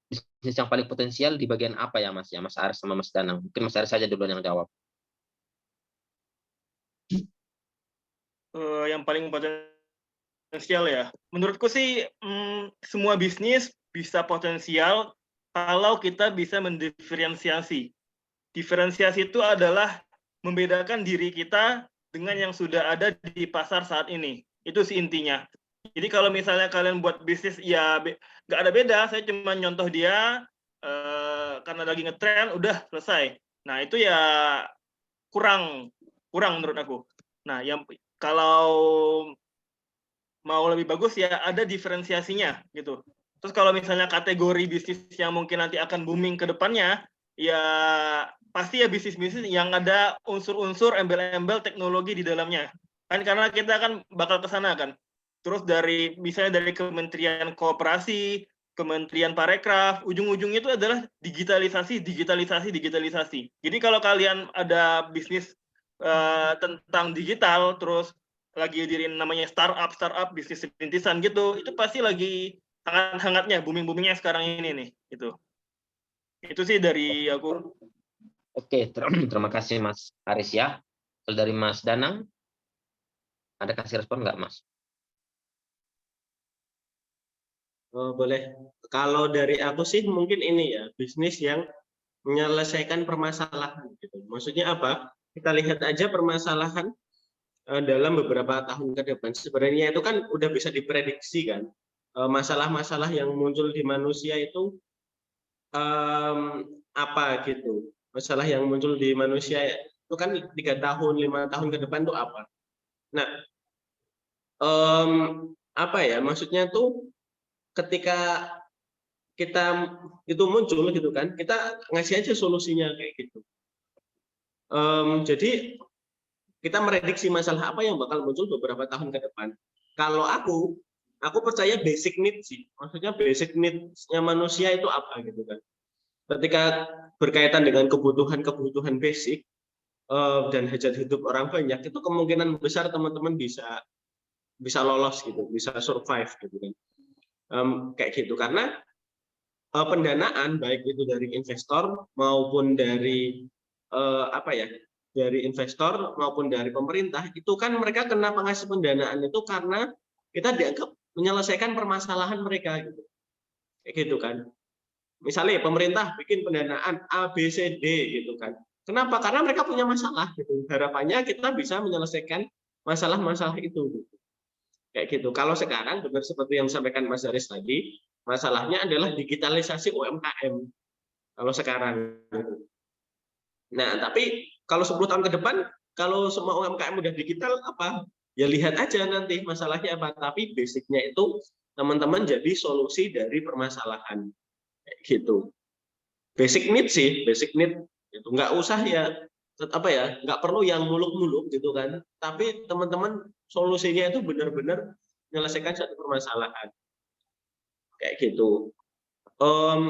bisnis yang paling potensial di bagian apa ya Mas? Ya Mas Aris sama Mas Danang. Mungkin Mas Aris saja duluan yang jawab. Yang paling potensial Potensial ya. Menurutku sih semua bisnis bisa potensial kalau kita bisa mendiferensiasi. Diferensiasi itu adalah membedakan diri kita dengan yang sudah ada di pasar saat ini. Itu sih intinya. Jadi kalau misalnya kalian buat bisnis, ya nggak ada beda. Saya cuma nyontoh dia karena lagi ngetren, udah selesai. Nah itu ya kurang menurut aku. Nah yang kalau mau lebih bagus ya ada diferensiasinya gitu. Terus kalau misalnya kategori bisnis yang mungkin nanti akan booming ke depannya, ya pasti ya bisnis-bisnis yang ada unsur-unsur embel-embel teknologi di dalamnya. Kan karena kita kan bakal ke sana kan. Terus misalnya dari Kementerian Koperasi, Kementerian Parekraf, ujung-ujungnya itu adalah digitalisasi. Jadi kalau kalian ada bisnis tentang digital, terus lagi diriin namanya startup bisnis rintisan gitu, itu pasti lagi hangat-hangatnya, booming-boomingnya sekarang ini nih, itu sih dari aku. Oke, terima kasih Mas Haris ya. Kalau dari Mas Danang, ada kasih respon nggak Mas? Boleh. Kalau dari aku sih mungkin ini ya, bisnis yang menyelesaikan permasalahan gitu. Maksudnya apa? Kita lihat aja permasalahan dalam beberapa tahun ke depan. Sebenarnya itu kan udah bisa diprediksi kan. Masalah-masalah yang muncul di manusia itu apa gitu. Masalah yang muncul di manusia itu kan 3 tahun, 5 tahun ke depan itu apa. Nah, apa ya? Maksudnya tuh ketika kita itu muncul gitu kan, kita ngasih aja solusinya kayak gitu. Jadi kita merediksi masalah apa yang bakal muncul beberapa tahun ke depan. Kalau aku percaya basic needs sih. Maksudnya basic needs-nya manusia itu apa gitu kan. Ketika berkaitan dengan kebutuhan basic dan hajat hidup orang banyak, itu kemungkinan besar teman-teman bisa lolos gitu, bisa survive gitu kan. Kayak gitu karena pendanaan baik itu dari investor maupun dari dari investor maupun dari pemerintah itu kan mereka kena pengasih pendanaan itu karena kita dianggap menyelesaikan permasalahan mereka gitu. Kayak gitu kan. Misalnya pemerintah bikin pendanaan A, B, C, D gitu kan. Kenapa? Karena mereka punya masalah gitu. Harapannya kita bisa menyelesaikan masalah-masalah itu gitu. Kayak gitu. Kalau sekarang benar seperti yang disampaikan Mas Haris tadi, masalahnya adalah digitalisasi UMKM. Kalau sekarang gitu. Nah, tapi kalau 10 tahun ke depan, kalau semua UMKM udah digital apa? Ya lihat aja nanti masalahnya apa. Tapi basicnya itu teman-teman jadi solusi dari permasalahan. Kayak gitu. Basic need sih, basic need itu nggak usah ya nggak perlu yang muluk-muluk gitu kan. Tapi teman-teman solusinya itu benar-benar menyelesaikan satu permasalahan. Kayak gitu.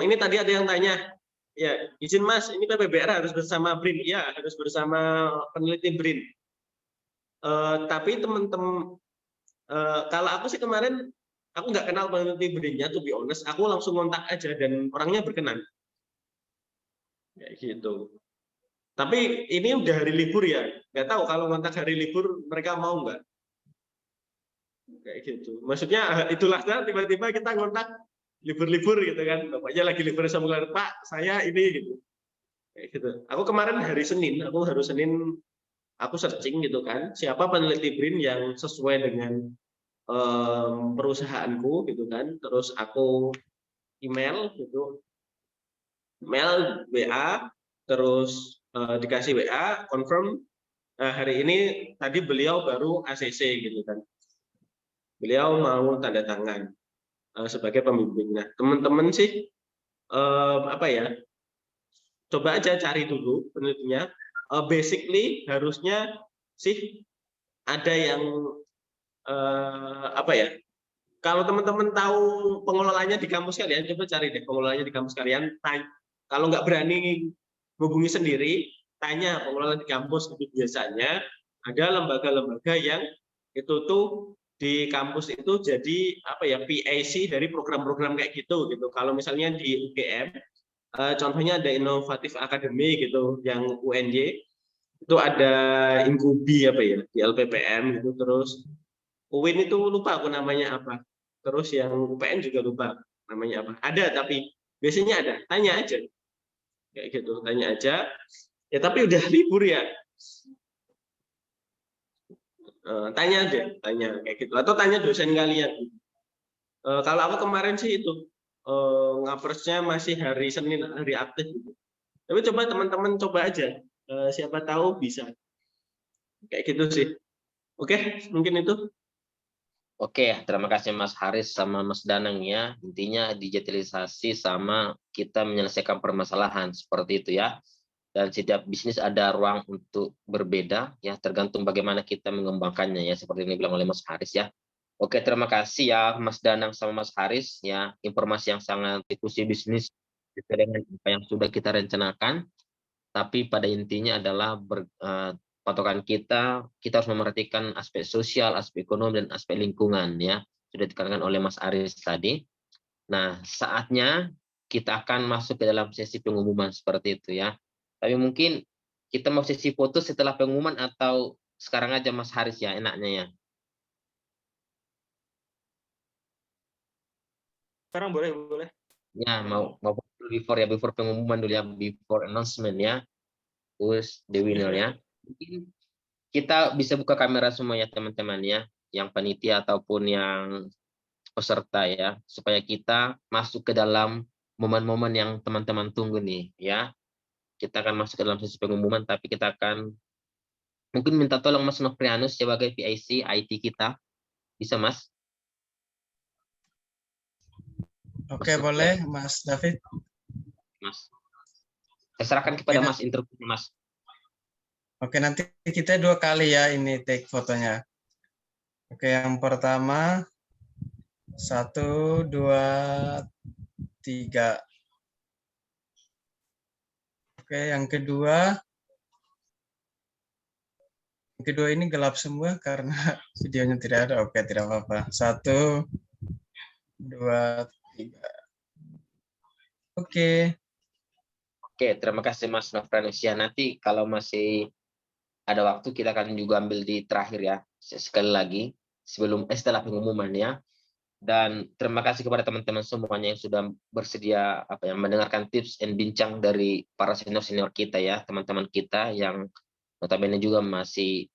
Ini tadi ada yang tanya, ya, izin Mas, ini PPBR harus bersama BRIN. Ya, harus bersama peneliti BRIN. Tapi teman-teman, kalau aku sih kemarin, aku nggak kenal peneliti BRIN-nya, to be honest. Aku langsung kontak aja dan orangnya berkenan. Kayak gitu. Tapi ini udah hari libur ya, nggak tahu kalau kontak hari libur mereka mau nggak. Kayak gitu. Maksudnya itulah tiba-tiba kita kontak libur-libur gitu kan, bapaknya lagi libur sama keluarga, Pak, saya ini gitu. Kayak gitu. Aku kemarin hari Senin, aku searching gitu kan, siapa peneliti BRIN yang sesuai dengan perusahaanku gitu kan, terus aku email gitu, mail WA, terus dikasih WA, confirm. Nah, hari ini tadi beliau baru ACC gitu kan, beliau mau tanda tangan sebagai pembimbing. Nah, teman-teman sih coba aja cari dulu penelitinya. Basically harusnya sih ada yang kalau teman-teman tahu pengelolanya di kampus kalian, coba cari deh pengelolanya di kampus kalian. Kalau nggak berani hubungi sendiri, tanya pengelola di kampus. Itu biasanya ada lembaga-lembaga yang itu tuh di kampus itu jadi PIC dari program-program kayak gitu. Kalau misalnya di UGM, contohnya ada Inovatif Academy gitu, yang UNY itu ada Inkubi di LPPM gitu, terus UIN itu lupa aku namanya apa. Terus yang UPN juga lupa namanya apa. Ada tapi biasanya ada. Tanya aja. Kayak gitu, tanya aja. Ya tapi udah libur ya. Tanya aja, tanya kayak gitu. Atau tanya dosen kalian. Kalau aku kemarin sih itu ngapersnya masih hari Senin, hari aktif. Tapi coba teman-teman coba aja. Siapa tahu bisa. Kayak gitu sih. Oke, mungkin itu. Oke, terima kasih Mas Haris sama Mas Danang ya. Intinya digitalisasi sama kita menyelesaikan permasalahan seperti itu ya. Dan setiap bisnis ada ruang untuk berbeda ya, tergantung bagaimana kita mengembangkannya ya, seperti ini bilang oleh Mas Haris ya. Oke, terima kasih ya Mas Danang sama Mas Haris ya, informasi yang sangat diskusi bisnis sesuai dengan apa yang sudah kita rencanakan. Tapi pada intinya adalah patokan kita harus memperhatikan aspek sosial, aspek ekonomi, dan aspek lingkungan ya. Sudah ditekankan oleh Mas Aris tadi. Nah, saatnya kita akan masuk ke dalam sesi pengumuman seperti itu ya. Tapi mungkin kita mau sesi foto setelah pengumuman atau sekarang aja Mas Haris ya, enaknya ya. Sekarang boleh. Ya, mau before pengumuman dulu ya, before announcement ya. Who's the winner ya. Mungkin kita bisa buka kamera semua ya teman-teman ya, yang panitia ataupun yang peserta ya, supaya kita masuk ke dalam momen-momen yang teman-teman tunggu nih ya. Kita akan masuk ke dalam sesi pengumuman, tapi kita akan mungkin minta tolong Mas Nofrianus sebagai PIC IT kita. Bisa Mas? Oke, boleh Mas David. Mas. Saya serahkan kepada Mas interview Mas. Oke, nanti kita 2 kali ya ini take fotonya. Oke, yang pertama 1, 2, 3. Oke, yang kedua ini gelap semua karena videonya tidak ada. Oke, tidak apa-apa. 1, 2, 3. Oke. Oke, terima kasih Mas Nofrianus ya. Nanti kalau masih ada waktu kita akan juga ambil di terakhir ya, sekali lagi setelah pengumuman ya. Dan terima kasih kepada teman-teman semuanya yang sudah bersedia mendengarkan tips and bincang dari para senior kita ya, teman-teman kita yang notabene juga masih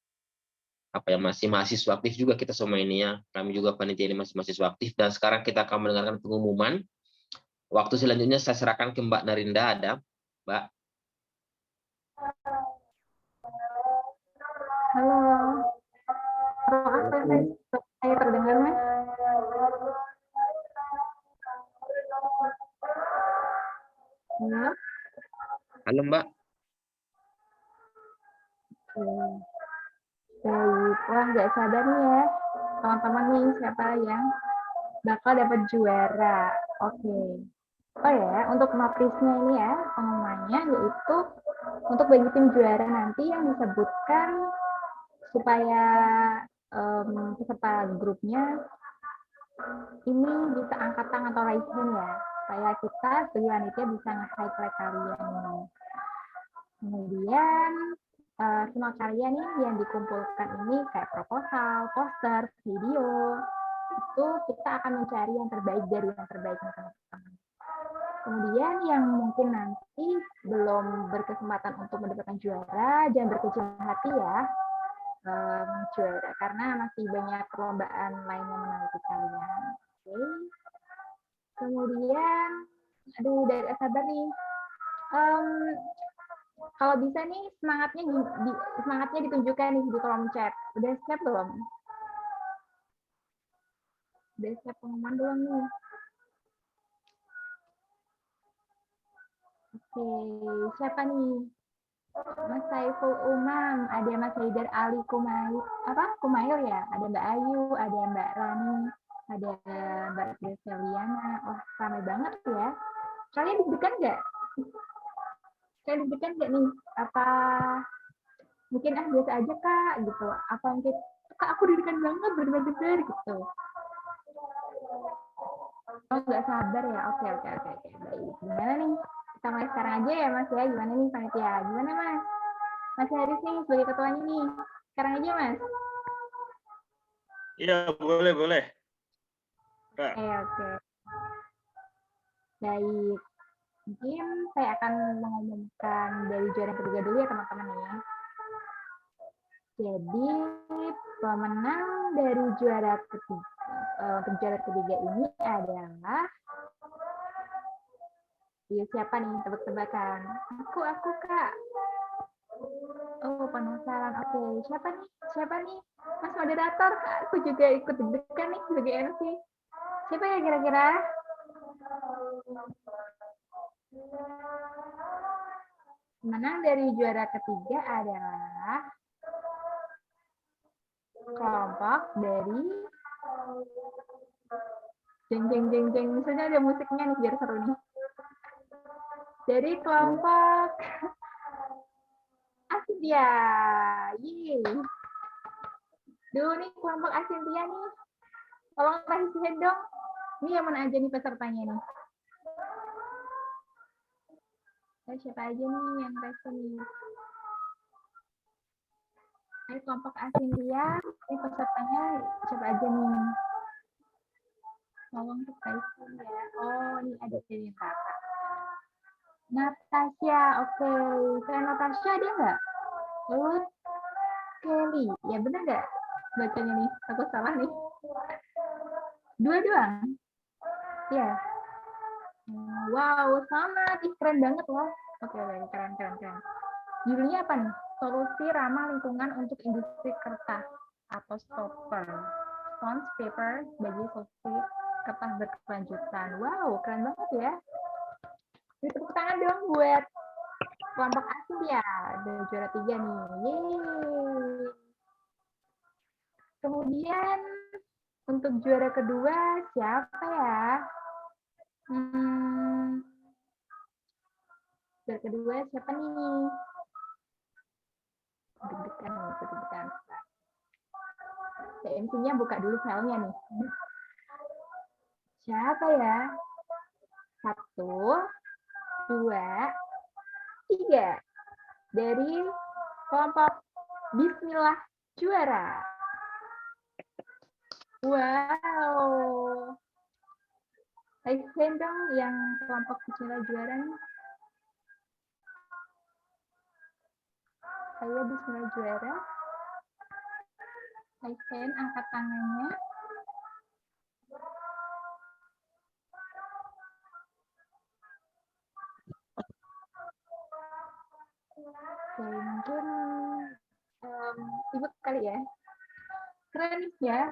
masih mahasiswa aktif juga kita semua ini ya. Kami juga panitia ini masih mahasiswa aktif, dan sekarang kita akan mendengarkan pengumuman. Waktu selanjutnya saya serahkan ke Mbak Narinda. Ada Mbak? Halo, apakah saya terdengar, Mas? Halo? Halo Mbak. Baik, wah nggak sabar nih ya, teman-teman nih siapa yang bakal dapat juara. Oke. Oh ya, untuk notisnya ini ya, pengumumannya yaitu untuk bagi tim juara nanti yang disebutkan supaya peserta grupnya ini bisa angkat tangan atau raise hand ya, supaya kita sebagai panitia bisa nge-highlight kalian. Kemudian semua karya nih yang dikumpulkan ini kayak proposal, poster, video, itu kita akan mencari yang terbaik dari yang terbaik teman-teman. Kemudian yang mungkin nanti belum berkesempatan untuk mendapatkan juara, jangan berkecil hati ya, juara, karena masih banyak perlombaan lain yang menanti kalian. Oke. Kemudian, aduh, dari sabar nih. Kalau bisa nih semangatnya ditunjukkan nih di kolom chat. Udah siap belum? Udah siap pengumuman belum nih? Oke, siapa nih? Mas Saiful Umam, ada Mas Haidar Ali Kumail ya? Ada Mbak Ayu, ada Mbak Rani, ada Mbak Deseliana. Wah, ramai banget ya. Kalian deg-degan nggak? Kalian deg-degan nggak nih? Apa mungkin biasa aja Kak gitu? Apa mungkin Kak aku deg-degan banget, bener-bener gitu? Oh, nggak sabar ya? Oke. Baik. Gimana nih? Kita mulai sekarang aja ya Mas ya. Gimana nih panitia? Gimana Mas? Mas Haris nih sebagai ketuanya nih. Sekarang aja Mas. Iya, boleh, boleh. Kak. Oke. Baik. Mungkin saya akan mengumumkan dari juara ketiga dulu ya teman-teman ya. Jadi pemenang dari juara ketiga untuk juara ketiga ini adalah siapa nih, tebak-tebakan? Aku Kak. Oh penasaran. Oke, siapa nih? Siapa nih? Mas moderator, aku juga ikut deg-degan nih sebagai MC. Siapa ya kira-kira? Menang dari juara ketiga adalah kelompok dari jeng jeng jeng jeng. Misalnya ada musiknya nih biar seru nih. Dari kelompok Asintia. Yeay. Dulu nih kelompok Asintia nih. Tolong raise hand dong. Ini yang mana aja nih pesertanya nih? Siapa aja nih yang raise nih? Ayo kelompok Asintia. Ini pesertanya siapa aja nih? Tolong untuk raise ya. Oh, ini ada dari kakak. Natasha, oke. Saya Natasha ada nggak? Terus Kelly, ya benar nggak bacanya nih? Aku salah nih. Dua doang? Ya. Wow, selamat. Ih, keren banget loh. Oke, keren. Judulnya apa nih? Solusi ramah lingkungan untuk industri kertas atau stopper. Stones paper sebagai solusi kertas berkelanjutan. Wow, keren banget ya. Tepuk tangan dong buat kelompok asing ya. Ada juara 3 nih. Yeay. Kemudian untuk juara kedua siapa ya? Juara kedua siapa nih? Deg-degan. MC-nya buka dulu filenya nih. Siapa ya? 1, 2, 3. Dari kelompok Bismillah juara. Wow. Raise hand dong yang kelompok Bismillah juara nih. Saya Bismillah juara. Raise hand, angkat tangannya. Oke, mungkin sibuk kali ya. Keren ya,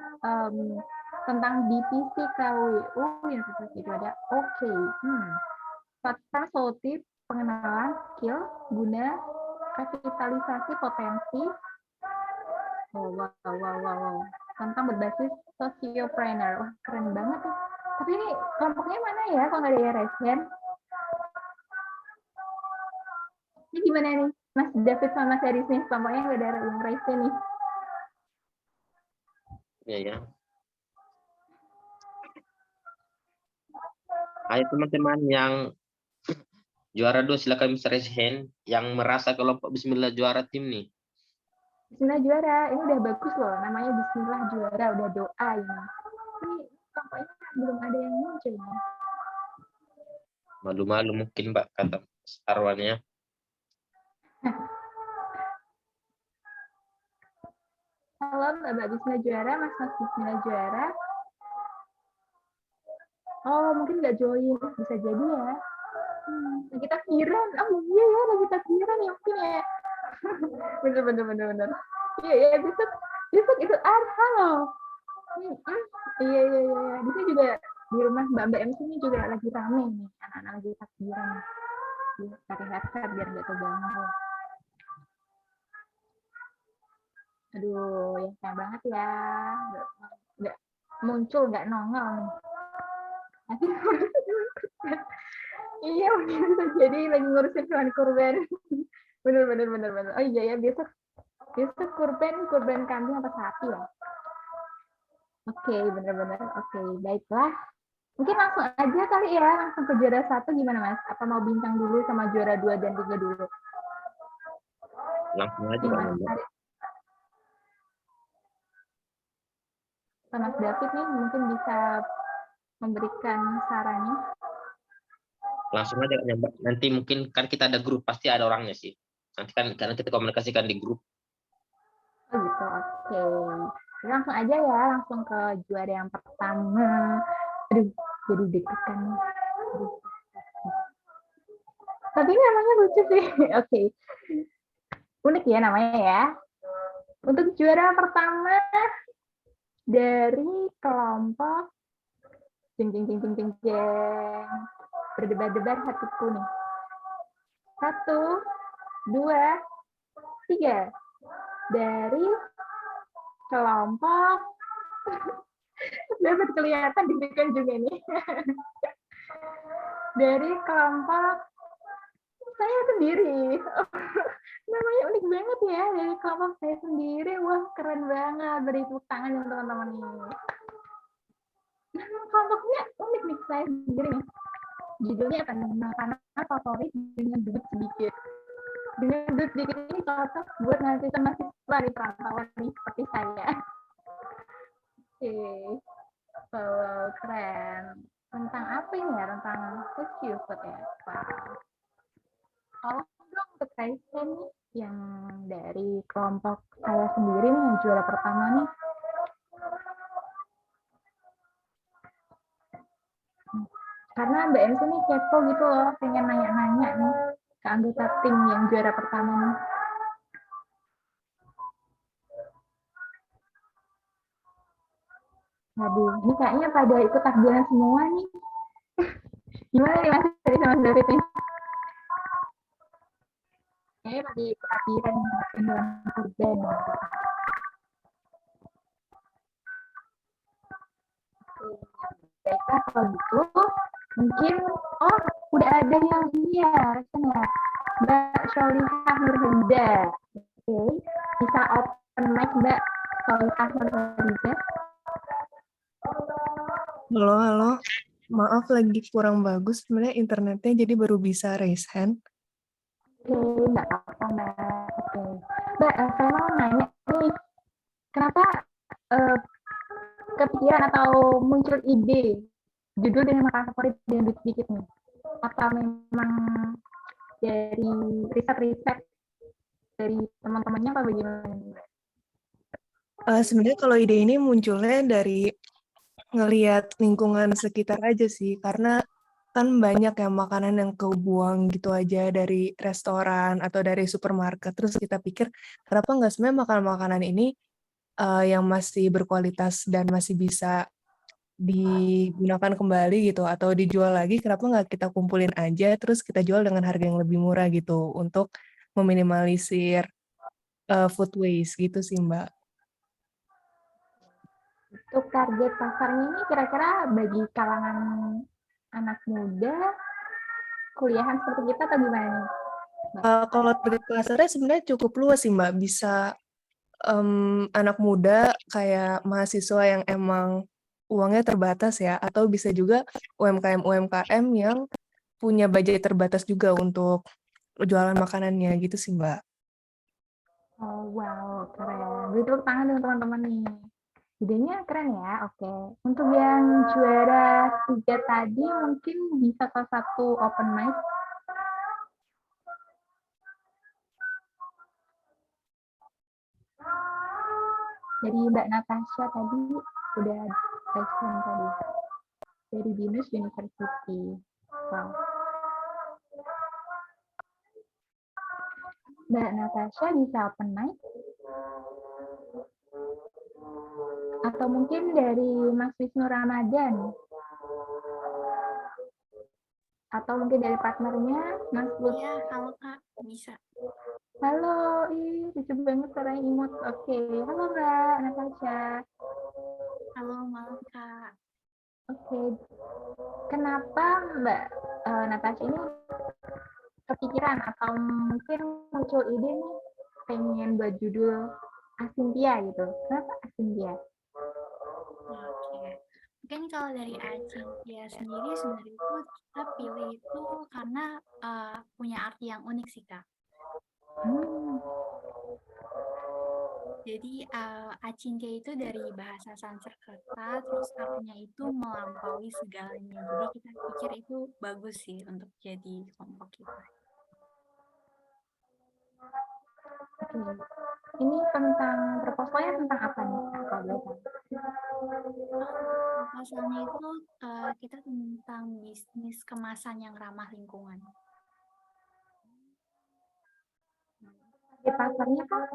tentang divisi KWU yang seperti itu ada. Oke, fakta solutif pengenalan skill guna kapitalisasi potensi. Wow. Tentang berbasis sociopreneur. Wah, keren banget ya. Tapi ini kelompoknya mana ya kalau nggak ada yang raise hand? Ini gimana nih, Mas David sama Mas Aris nih? Kelompoknya nggak ada yang raise hand nih. Ya. Ayo teman-teman yang juara 2 silakan bisa raise hand yang merasa kelompok Bismillah juara tim nih. Bismillah juara, ini udah bagus loh. Namanya Bismillah juara, udah doa ini. Ini kelompoknya belum ada yang muncul nih. Malu-malu mungkin Mbak kata Arwannya. Halo Mbak Bismillah juara, Mas Bismillah juara. Oh, mungkin nggak join, bisa jadi ya. Lagi takbiran, oh iya ya, lagi takbiran ya mungkin ya. bener. Iya, besok itu halo. Iya. Di sini juga di rumah Mbak MC ini juga lagi rame nih, anak-anak lagi takbiran. Pakai headset biar nggak terganggu. Aduh, ya sayang banget ya. Nggak muncul, nggak nongol nih. Iya, mungkin bisa jadi lagi ngurusin hewan kurban. Bener. Oh iya ya, besok kurban kambing apa sapi ya? Oke, bener. Oke, baiklah. Mungkin langsung aja kali ya, langsung ke juara 1 gimana Mas? Apa mau bintang dulu sama juara 2 dan 3 dulu? Langsung aja Mbak. Mas David nih mungkin bisa memberikan sarannya. Langsung aja Mbak. Nanti mungkin kan kita ada grup, pasti ada orangnya sih. Nanti kan karena kita komunikasikan di grup. Oh gitu, oke. Langsung aja ya, langsung ke juara yang pertama. Aduh, jadi deg-degan nih. Aduh. Tapi namanya lucu sih. Oke. Unik ya namanya ya. Untuk juara pertama dari kelompok jeng jeng jeng jeng jeng jeng. Berdebar-debar hatiku nih. 1, 2, 3. Dari kelompok dapat kelihatan deg-degan juga nih. Dari kelompok saya sendiri. Namanya unik banget ya, dari kelompok saya sendiri. Wah, keren banget. Beri tepuk tangan ya teman-teman nih. Nama kelompoknya unik nih, saya sendiri nih. Judulnya apa nih? Makanan favorit dengan duit sedikit. Dengan duit sedikit ini cocok buat mahasiswa di perantauan nih, seperti saya. Oke. Wow, keren. Tentang apa ini ya? Tentang food ya? Wow. Tolong dong untuk Kaisen nih, yang dari kelompok saya sendiri nih, yang juara pertama nih. Karena Mbak MC nih kepo gitu loh, pengen nanya-nanya nih ke anggota tim yang juara pertama nih. Waduh, ini kayaknya pada ikut takbiran semua nih. Gimana nih Mas Ferry sama Mas David nih? Kayaknya pada ikut takbiran dengan kurban. Baiklah kalau gitu, mungkin udah ada yang ini ya, Mbak Sholihah Nurhenda. Oke, bisa open mic Mbak Sholihah Nurhenda. Halo, halo. Maaf lagi kurang bagus sebenarnya internetnya, jadi baru bisa raise hand. Oke, nggak apa-apa Mbak. Oke, Mbak, saya mau nanya nih, kenapa kepikiran atau muncul ide judul dengan makanan favorit yang sedikit nih? Apa memang dari riset-riset dari teman-temannya apa bagaimana? Sebenarnya kalau ide ini munculnya dari ngelihat lingkungan sekitar aja sih, karena kan banyak ya makanan yang kebuang gitu aja dari restoran atau dari supermarket. Terus kita pikir, kenapa nggak sebenarnya makanan-makanan ini yang masih berkualitas dan masih bisa digunakan kembali gitu, atau dijual lagi, kenapa nggak kita kumpulin aja, terus kita jual dengan harga yang lebih murah gitu, untuk meminimalisir food waste gitu sih, Mbak. Untuk target pasarnya ini kira-kira bagi kalangan anak muda, kuliahan seperti kita atau gimana nih? Kalau target pasarnya sebenarnya cukup luas sih, Mbak. Bisa anak muda kayak mahasiswa yang emang uangnya terbatas ya, atau bisa juga UMKM-UMKM yang punya budget terbatas juga untuk jualan makanannya gitu sih, Mbak. Oh wow, keren. Beri tepuk tangan dengan teman-teman nih. Idenya keren ya, oke. Untuk yang juara 3 tadi mungkin bisa salah satu open mic. Dari Mbak Natasha tadi udah question tadi. Dari Binus University. Wow. Mbak Natasha bisa open mic? Atau mungkin dari Mas Wisnu Ramadan? Atau mungkin dari partnernya Mas Lut? Ya, halo Kak, bisa. Halo, lucu banget suaranya imut. Oke, halo Mbak Natasha. Halo, malam Kak. Oke, kenapa Mbak Natasha ini kepikiran atau mungkin muncul ide nih pengen buat judul Asintia gitu? Kenapa Asintia? Oke. Mungkin kalau dari Asintia sendiri sebenarnya itu kita pilih itu karena punya arti yang unik sih Kak. Jadi acinkya itu dari bahasa Sanskerta, terus artinya itu melampaui segalanya. Jadi kita pikir itu bagus sih untuk jadi kelompok kita. Oke. Ini tentang proposalnya tentang apa nih? Apa boleh tahu? Proposalnya itu kita tentang bisnis kemasan yang ramah lingkungan. Di pasarnya Kak?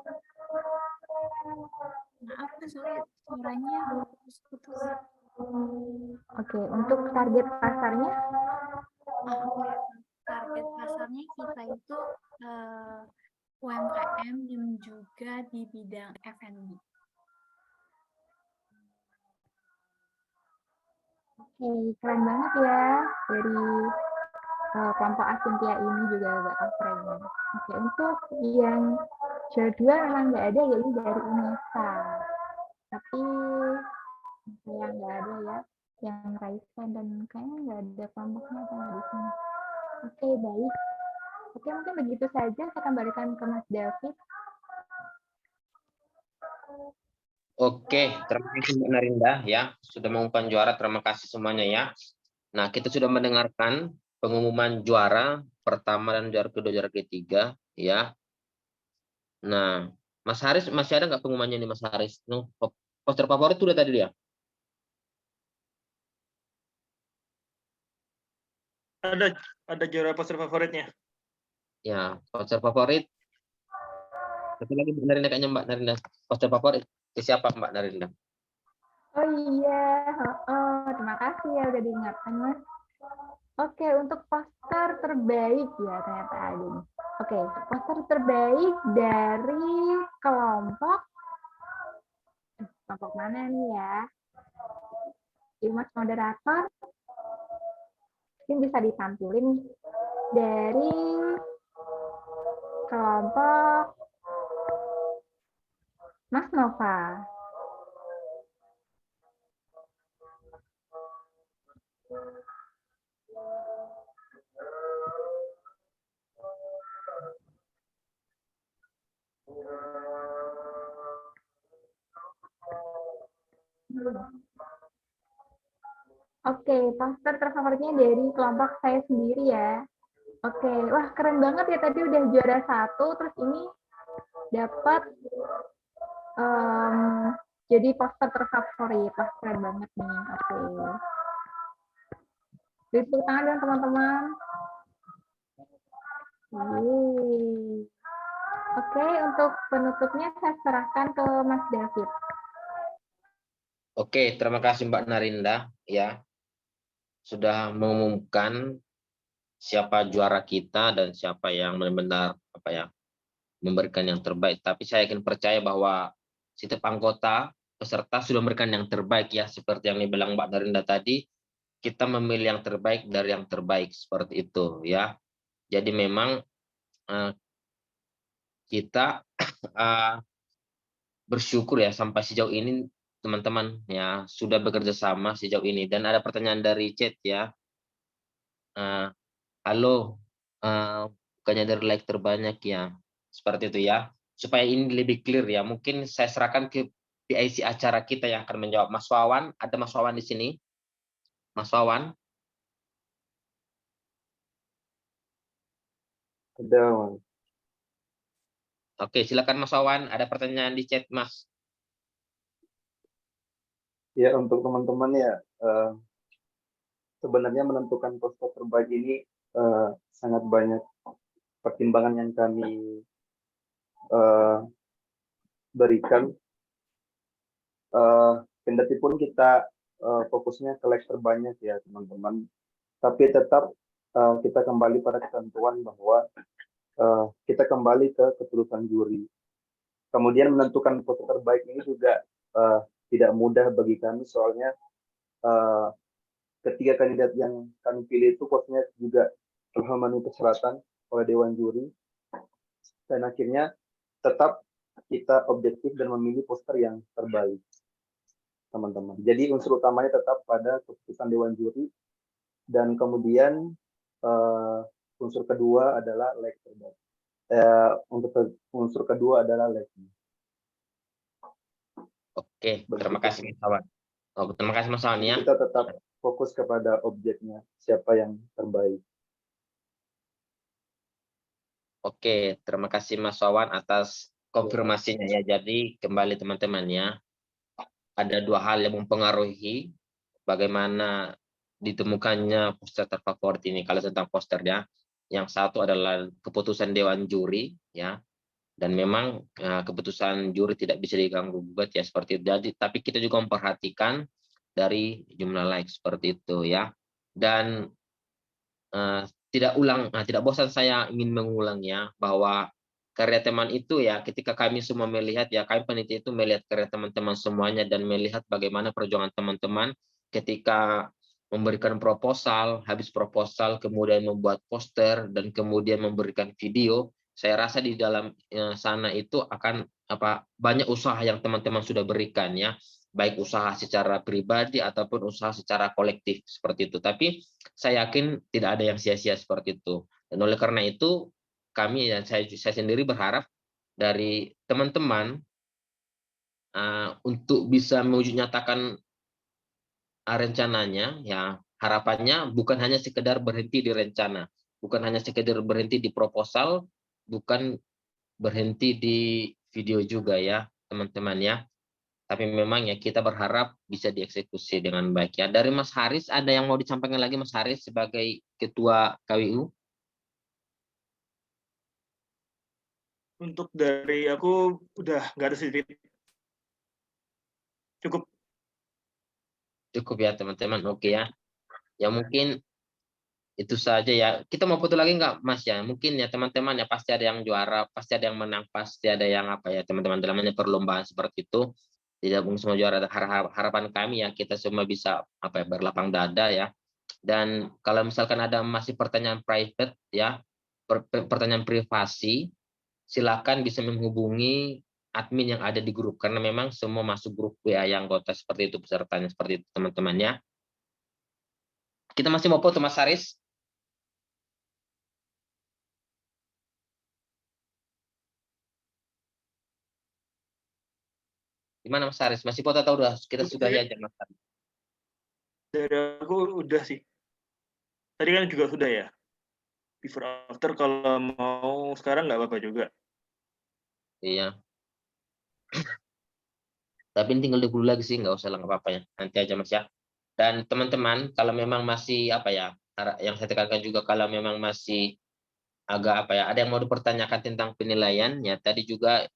Maaf, sorry, suaranya putus-putus. Oke, untuk target pasarnya? Oke. Target pasarnya kita itu UMKM dan juga di bidang F&B. Oke, keren banget ya. Dari kelompok Asintia ini juga agak keren. Oke, untuk yang jadwal memang nggak ada, yaitu dari UNESA. Tapi yang nggak ada ya, yang Raisa dan kayaknya nggak ada kelompoknya di sini. Oke, baik. Oke, mungkin begitu saja. Saya kembalikan ke Mas David. Oke, terima kasih Mbak Narinda ya sudah mengumumkan juara. Terima kasih semuanya ya. Nah, kita sudah mendengarkan pengumuman juara pertama dan juara kedua, juara ketiga ya. Nah, Mas Haris masih ada nggak pengumumannya nih Mas Haris? Poster favorit udah tadi dia. Ada juara poster favoritnya. Ya, poster favorit. Satu lagi Mbak Narinda, kayaknya Mbak Narinda. Poster favorit ke siapa Mbak Narinda? Oh iya, terima kasih ya udah diingatkan Mas. Oke, untuk poster terbaik ya ternyata ada nih. Oke, poster terbaik dari kelompok mana nih ya? Jadi Mas moderator, mungkin bisa ditampilin dari kelompok Mas Nova. Oke, poster terfavoritnya dari kelompok saya sendiri ya. Oke, wah keren banget ya, tadi udah juara 1, terus ini dapat jadi poster terfavorit. Wah keren banget nih. Oke. Beri tepuk tangan dong teman-teman. Oke, untuk penutupnya saya serahkan ke Mas David. Oke, terima kasih Mbak Narinda ya sudah mengumumkan siapa juara kita dan siapa yang benar-benar memberikan yang terbaik. Tapi saya yakin percaya bahwa setiap anggota peserta sudah memberikan yang terbaik ya, seperti yang dibilang Mbak Narinda tadi, kita memilih yang terbaik dari yang terbaik seperti itu ya. Jadi memang kita bersyukur ya sampai sejauh ini teman-teman ya sudah bekerja sama sejauh ini. Dan ada pertanyaan dari chat ya. Halo, bukannya dari like terbanyak ya, seperti itu ya. Supaya ini lebih clear ya, mungkin saya serahkan ke PIC acara kita yang akan menjawab. Mas Wawan, ada Mas Wawan di sini? Mas Wawan? Ada. Oke, silakan Mas Wawan. Ada pertanyaan di chat, Mas. Ya, untuk teman-teman ya, sebenarnya menentukan poster terbaik ini sangat banyak pertimbangan yang kami berikan. Kendati pun kita fokusnya ke like terbanyak ya teman-teman, tapi tetap kita kembali pada ketentuan bahwa kita kembali ke ketulusan juri. Kemudian menentukan poster terbaik ini juga tidak mudah bagi kami, soalnya ketiga kandidat yang kami pilih itu posternya juga telah memenuhi persyaratan oleh Dewan Juri, dan akhirnya tetap kita objektif dan memilih poster yang terbaik, teman-teman. Jadi unsur utamanya tetap pada keputusan Dewan Juri, dan kemudian unsur kedua adalah like terbaik. Untuk unsur kedua adalah like. Oke, terima kasih Mas Awan. Oh, terima kasih Mas Awan ya. Kita tetap fokus kepada objeknya, siapa yang terbaik. Oke, terima kasih Mas Wawan atas konfirmasinya ya. Jadi kembali teman-teman ya, ada dua hal yang mempengaruhi bagaimana ditemukannya poster terfavorit ini. Kalau tentang posternya, yang satu adalah keputusan Dewan Juri ya, dan memang keputusan juri tidak bisa diganggu gugat ya seperti itu. Jadi, tapi kita juga memperhatikan dari jumlah like seperti itu ya. Dan tidak bosan saya ingin mengulangnya bahwa karya teman itu ya, ketika kami semua melihat ya, kami panitia itu melihat karya teman-teman semuanya dan melihat bagaimana perjuangan teman-teman ketika memberikan proposal, habis proposal kemudian membuat poster dan kemudian memberikan video. Saya rasa di dalam sana itu akan banyak usaha yang teman-teman sudah berikan ya, baik usaha secara pribadi ataupun usaha secara kolektif seperti itu. Tapi saya yakin tidak ada yang sia-sia seperti itu. Dan oleh karena itu kami dan saya sendiri berharap dari teman-teman untuk bisa mewujud nyatakan rencananya ya, harapannya bukan hanya sekedar berhenti di rencana, bukan hanya sekedar berhenti di proposal, bukan berhenti di video juga ya teman-teman ya. Tapi memang ya kita berharap bisa dieksekusi dengan baik ya. Dari Mas Haris, ada yang mau disampaikan lagi Mas Haris sebagai Ketua KWU? Untuk dari aku udah nggak ada sedikit. Cukup. Cukup ya teman-teman, oke ya. Ya mungkin itu saja ya. Kita mau foto lagi nggak Mas ya? Mungkin ya teman-teman ya, pasti ada yang juara, pasti ada yang menang, pasti ada yang teman-teman dalamnya perlombaan seperti itu. Tidak mungkin semua juara. Harapan kami ya kita semua bisa berlapang dada ya. Dan kalau misalkan ada masih pertanyaan private ya, pertanyaan privasi, silakan bisa menghubungi admin yang ada di grup, karena memang semua masuk grup WA yang anggota seperti itu, pesertanya seperti itu teman-teman ya. Kita masih mau foto Mas Haris? Gimana Mas Haris? Masih foto atau udah kita sudahi aja Mas Haris? Dari aku udah sih. Tadi kan juga sudah ya. Before after kalau mau sekarang nggak apa-apa juga. Iya. Tapi ini tinggal dulu lagi sih, nggak usah lah, nggak apa-apa ya. Nanti aja Mas ya. Dan teman-teman, kalau memang masih yang saya tekankan juga, kalau memang masih agak ada yang mau dipertanyakan tentang penilaian ya, tadi juga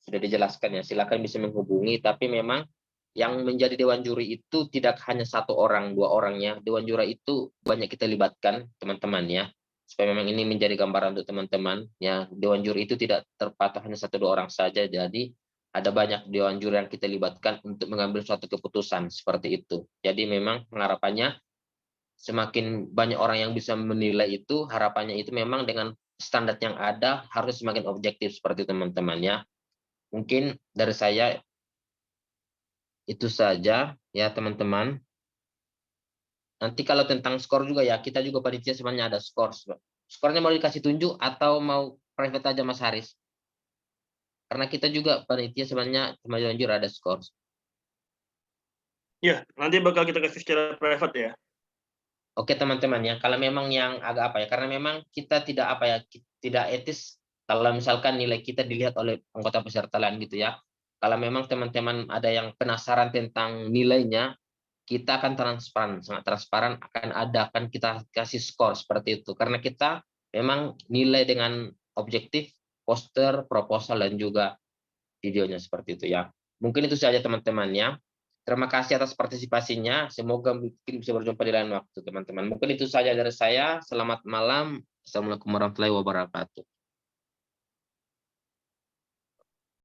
sudah dijelaskan ya, silakan bisa menghubungi. Tapi memang yang menjadi dewan juri itu tidak hanya satu orang, dua orang ya. Dewan juri itu banyak kita libatkan teman-teman ya, supaya memang ini menjadi gambaran untuk teman-teman ya. Dewan juri itu tidak terpatok hanya satu dua orang saja, jadi ada banyak dewan juri yang kita libatkan untuk mengambil suatu keputusan seperti itu. Jadi memang harapannya semakin banyak orang yang bisa menilai itu, harapannya itu memang dengan standar yang ada harus semakin objektif seperti teman-teman ya. Mungkin dari saya itu saja ya teman-teman. Nanti kalau tentang skor juga ya, kita juga panitia sebenarnya ada skor. Skornya mau dikasih tunjuk atau mau private aja Mas Haris? Karena kita juga panitia sebenarnya kemajuan jujur ada skor. Ya, nanti bakal kita kasih secara private ya. Oke teman-teman ya, kalau memang yang agak karena memang kita tidak tidak etis kalau misalkan nilai kita dilihat oleh anggota peserta lain gitu ya. Kalau memang teman-teman ada yang penasaran tentang nilainya, kita akan transparan, sangat transparan, akan kita kasih skor seperti itu. Karena kita memang nilai dengan objektif, poster, proposal, dan juga videonya seperti itu ya. Mungkin itu saja teman-teman ya. Terima kasih atas partisipasinya. Semoga mungkin bisa berjumpa di lain waktu teman-teman. Mungkin itu saja dari saya. Selamat malam. Assalamualaikum warahmatullahi wabarakatuh.